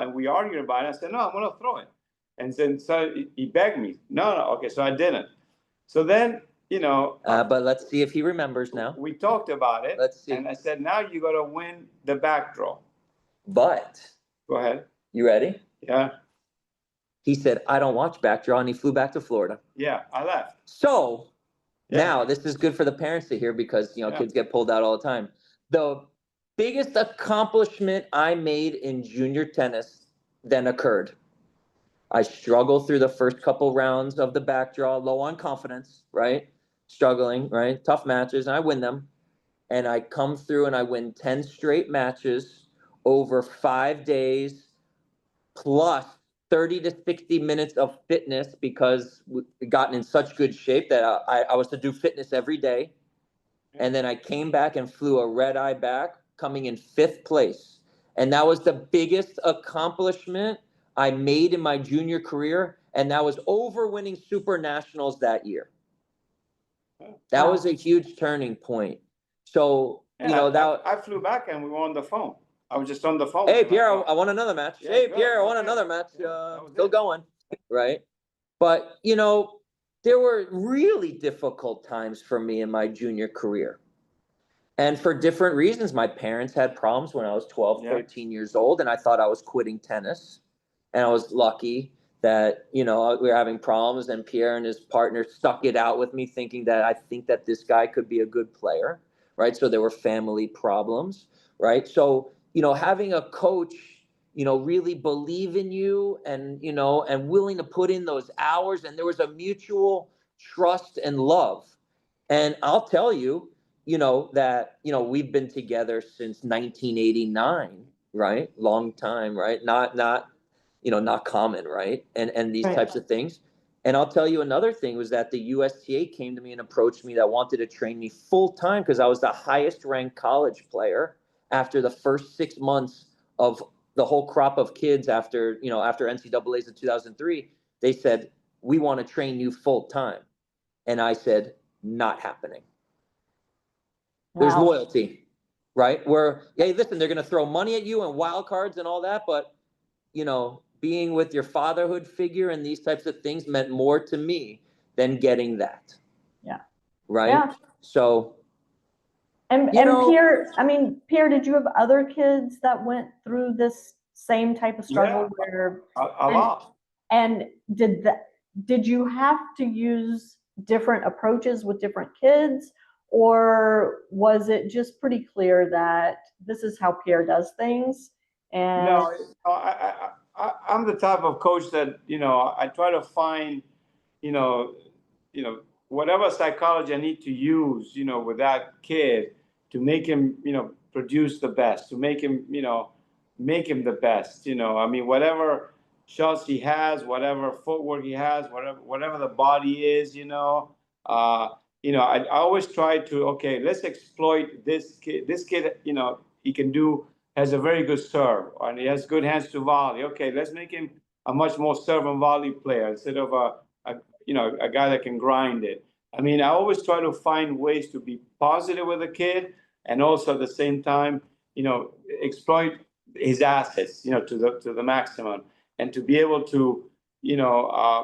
And we argued about it. I said, "No, I'm going to throw it." And then so he begged me. No. Okay, so I didn't. So then, but let's see if he remembers now. we talked about it. Let's see. And I said, "Now you got to win the back draw." But Go ahead. you ready? Yeah. He said, "I don't watch backdraw," and he flew back to Florida. Yeah, I left. So now this is good for the parents to hear because, kids get pulled out all the time. The biggest accomplishment I made in junior tennis then occurred. I struggled through the first couple rounds of the backdraw, low on confidence, right? Struggling, right? Tough matches, and I win them. And I come through and I win 10 straight matches over 5 days, plus 30 to 60 minutes of fitness because we've gotten in such good shape that I was to do fitness every day. And then I came back and flew a red eye back, coming in 5th place. And that was the biggest accomplishment I made in my junior career. And that was over winning Super Nationals that year. That was a huge turning point. So, I flew back and we were on the phone. I was just on the phone. Hey, Pierre, I won another match. Yeah, hey, good. Pierre, I won another match. Still going, right? But, there were really difficult times for me in my junior career. And for different reasons, my parents had problems when I was 12, 13 years old, and I thought I was quitting tennis. And I was lucky that, we were having problems, and Pierre and his partner stuck it out with me, thinking that I think that this guy could be a good player, right? So there were family problems, right? So, having a coach, really believe in you and, and willing to put in those hours, and there was a mutual trust and love. And I'll tell you, that, we've been together since 1989, right? Long time, right? Not common, right? And these types of things. And I'll tell you another thing was that the USTA came to me and approached me that wanted to train me full time because I was the highest ranked college player after the first 6 months of the whole crop of kids after NCAA's in 2003. They said, "We want to train you full time." And I said, "Not happening." There's loyalty, right? Where, hey, listen, they're going to throw money at you and wild cards and all that, but, being with your fatherhood figure and these types of things meant more to me than getting that. Yeah. Right? Yeah. So. And Pierre, Pierre, did you have other kids that went through this same type of struggle where a lot? And did you have to use different approaches with different kids, or was it just pretty clear that this is how Pierre does things? And no, I'm the type of coach that I try to find whatever psychology I need to use with that kid to make him produce the best, to make him make him the best. Whatever shots he has, whatever footwork he has, whatever the body is, I always try to, okay, let's exploit this kid. This kid, has a very good serve, and he has good hands to volley. Okay, let's make him a much more serve and volley player instead of a guy that can grind it. I mean, I always try to find ways to be positive with a kid, and also at the same time, exploit his assets, to the maximum, and to be able to,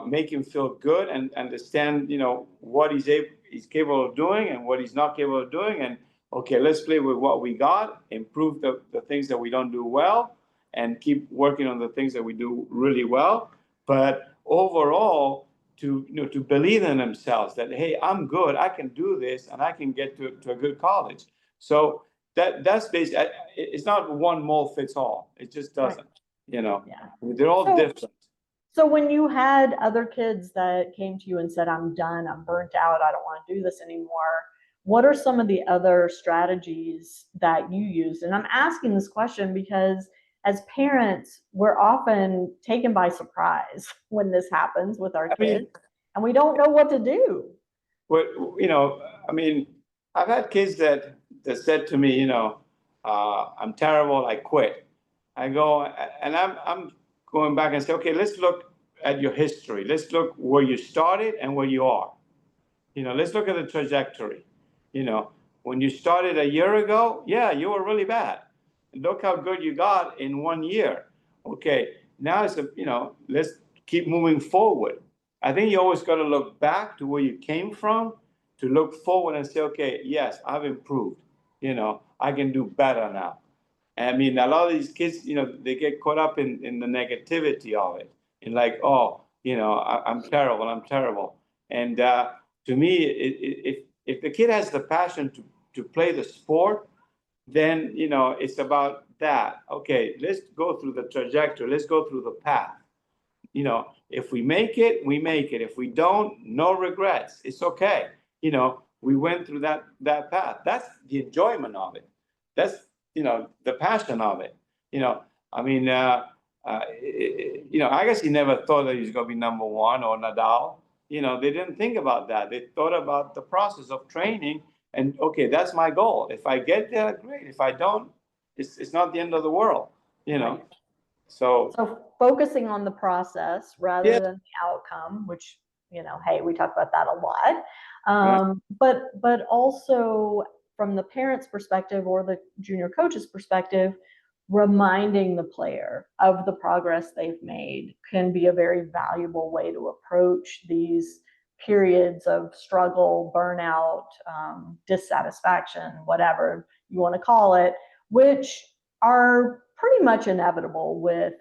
make him feel good and understand, what he's capable of doing and what he's not capable of doing. And okay, let's play with what we got, improve the things that we don't do well, and keep working on the things that we do really well. But overall, to believe in themselves that, hey, I'm good, I can do this, and I can get to a good college. So that's basically, it's not one mold fits all. It just doesn't. Yeah. They're all different. So when you had other kids that came to you and said, I'm done, I'm burnt out, I don't want to do this anymore, what are some of the other strategies that you used? And I'm asking this question because as parents, we're often taken by surprise when this happens with our kids, and we don't know what to do. Well, I've had kids that said to me, I'm terrible, I quit. I go, and I'm going back and say, okay, let's look at your history. Let's look where you started and where you are. Let's look at the trajectory. When you started a year ago, yeah, you were really bad. Look how good you got in 1 year. Okay, now let's keep moving forward. I think you always got to look back to where you came from to look forward and say, okay, yes, I've improved. I can do better now. I mean, a lot of these kids, they get caught up in the negativity of it, and like, oh, I'm terrible. And to me, if the kid has the passion to play the sport, then it's about that. Okay, let's go through the trajectory. Let's go through the path. If we make it, we make it. If we don't, no regrets. It's okay. We went through that path. That's the enjoyment of it. That's the passion of it. I guess he never thought that he was going to be number one or Nadal. They didn't think about that. They thought about the process of training, and okay, that's my goal. If I get there, great. If I don't, it's not the end of the world. Right. So focusing on the process rather than the outcome, which hey, we talk about that a lot. But also from the parent's perspective or the junior coach's perspective, reminding the player of the progress they've made can be a very valuable way to approach these periods of struggle, burnout, dissatisfaction, whatever you want to call it, which are pretty much inevitable with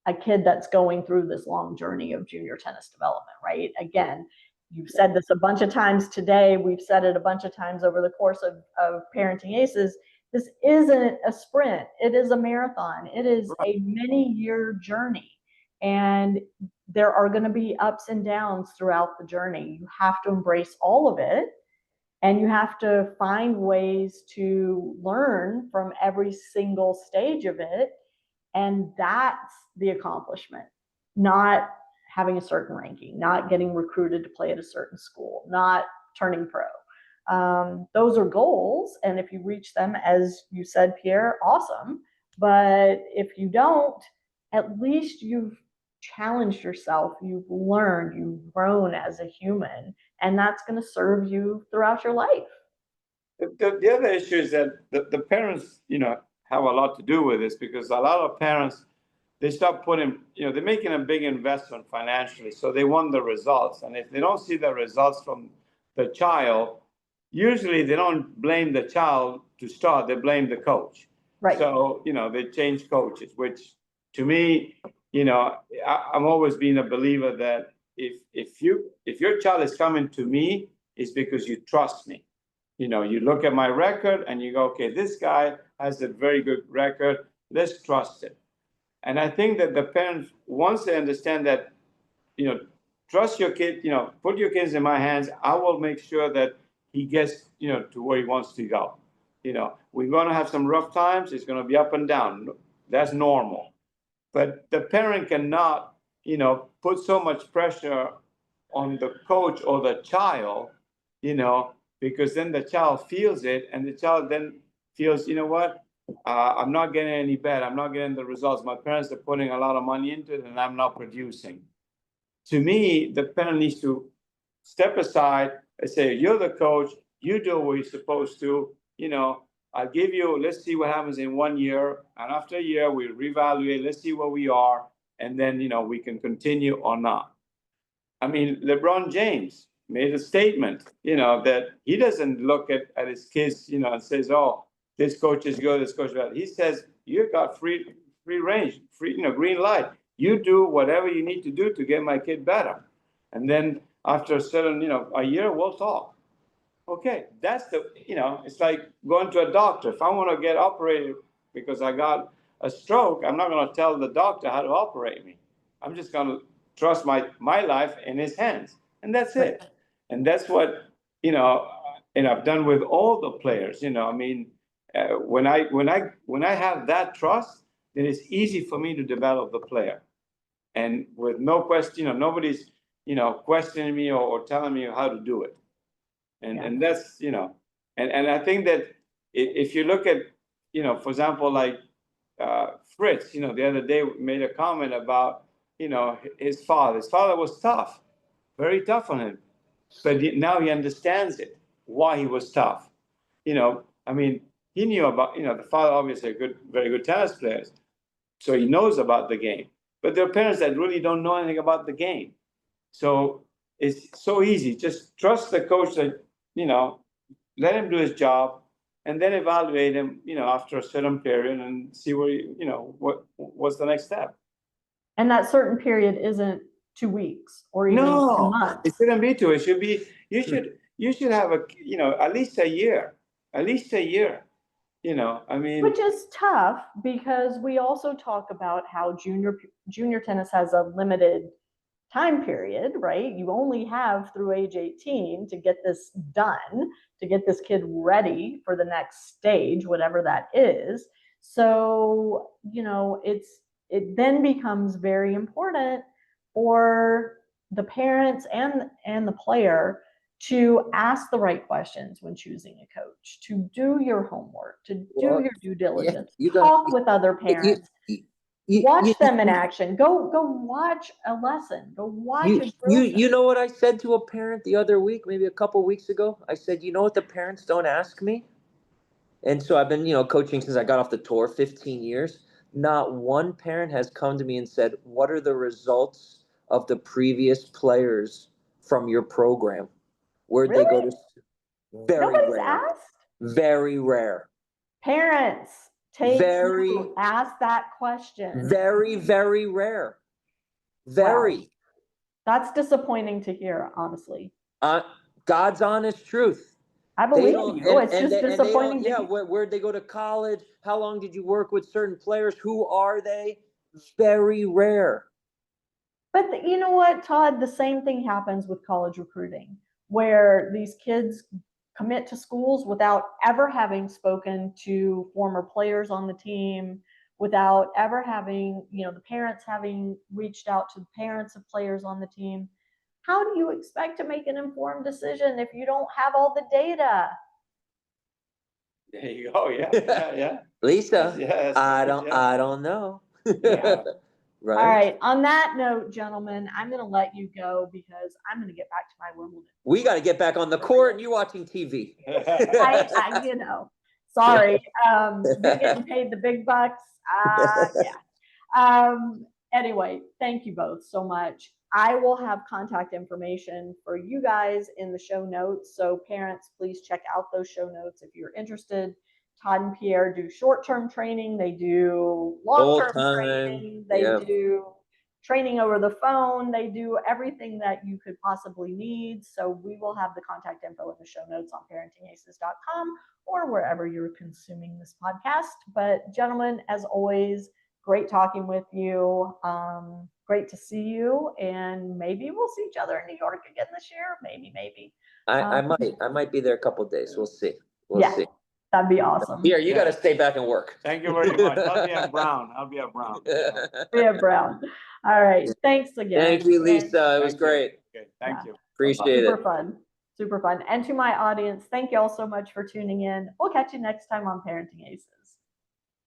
a kid that's going through this long journey of junior tennis development, right? Again, you've said this a bunch of times today. We've said it a bunch of times over the course of Parenting Aces. This isn't a sprint. It is a marathon. It is a many-year journey. And there are going to be ups and downs throughout the journey. You have to embrace all of it. And you have to find ways to learn from every single stage of it. And that's the accomplishment, not having a certain ranking, not getting recruited to play at a certain school, not turning pro. Those are goals. And if you reach them, as you said, Pierre, awesome. But if you don't, at least you've challenged yourself, you've learned, you've grown as a human, and that's going to serve you throughout your life. The other issue is that the parents, have a lot to do with this, because a lot of parents, they start putting, they're making a big investment financially, so they want the results. And if they don't see the results from the child, usually they don't blame the child to start, they blame the coach. Right. So, they change coaches, which to me, I'm always been a believer that if your child is coming to me, it's because you trust me. You look at my record and you go, okay, this guy has a very good record. Let's trust it. And I think that the parents, once they understand that, trust your kid, put your kids in my hands, I will make sure that he gets, to where he wants to go. We're going to have some rough times. It's going to be up and down. That's normal. But the parent cannot, put so much pressure on the coach or the child, because then the child feels it, and the child then feels, you know what, I'm not getting any better. I'm not getting the results. My parents are putting a lot of money into it, and I'm not producing. To me, the parent needs to step aside and say, you're the coach. You do what you're supposed to. I'll give you, let's see what happens in 1 year. And after a year, we reevaluate. Let's see where we are. And then, we can continue or not. I mean, LeBron James made a statement, that he doesn't look at his kids, and says, oh, this coach is good, this coach is bad. He says, you got free range, green light. You do whatever you need to do to get my kid better. And then after a certain, a year, we'll talk. Okay, that's it's like going to a doctor. If I want to get operated because I got a stroke, I'm not going to tell the doctor how to operate me. I'm just going to trust my life in his hands. And that's it. And that's what, and I've done with all the players, when I have that trust, then it's easy for me to develop the player. And with no question, nobody's, questioning me or telling me how to do it. And that's, and I think that if you look at, for example, like Fritz, the other day made a comment about, his father. His father was tough, very tough on him. But now he understands it, why he was tough. He knew about, the father obviously very good tennis players. So he knows about the game. But there are parents that really don't know anything about the game. So it's so easy. Just trust the coach that, let him do his job and then evaluate him, after a certain period and see where, what's the next step. And that certain period isn't 2 weeks or even 2 months. It shouldn't be 2. It should be, you should have at least a year, which is tough because we also talk about how junior tennis has a limited time period, right? You only have through age 18 to get this done, to get this kid ready for the next stage, whatever that is. So, it then becomes very important for the parents and the player to ask the right questions when choosing a coach, to do your homework, to do your due diligence, talk with other parents. Watch them in action. Go watch a lesson. Go watch a drill. You know what I said to a parent the other week, maybe a couple weeks ago? I said, you know what the parents don't ask me? And so I've been, coaching since I got off the tour, 15 years. Not one parent has come to me and said, what are the results of the previous players from your program? Where'd they go to? Very Nobody's rare. asked? Very rare. Parents. Ask that question. Very, very rare. Very. Wow. That's disappointing to hear, honestly. God's honest truth. I believe you. It's just disappointing. Where'd they go to college? How long did you work with certain players? Who are they? Very rare. But you know what, Todd? The same thing happens with college recruiting, where these kids commit to schools without ever having spoken to former players on the team, without ever having, the parents having reached out to the parents of players on the team. How do you expect to make an informed decision if you don't have all the data? There you go. Yeah. Lisa, yes, I don't know. Yeah. Right. All right. On that note, gentlemen, I'm going to let you go because I'm going to get back to my Wimbledon. We got to get back on the court and you watching TV. Sorry. You're getting paid the big bucks. Anyway, thank you both so much. I will have contact information for you guys in the show notes. So parents, please check out those show notes if you're interested. Todd and Pierre do short-term training. They do long-term training. They do training over the phone. They do everything that you could possibly need. So we will have the contact info in the show notes on ParentingAces.com or wherever you're consuming this podcast. But gentlemen, as always, great talking with you. Great to see you. And maybe we'll see each other in New York again this year. Maybe. I might be there a couple of days. We'll see. We'll see. That'd be awesome. Here, you got to stay back and work. Thank you very much. I'll be at Brown. Be at Brown. All right. Thanks again. Thank you, Lisa. It was great. Okay. Thank you. Appreciate it. Super fun. Super fun. And to my audience, thank you all so much for tuning in. We'll catch you next time on Parenting Aces.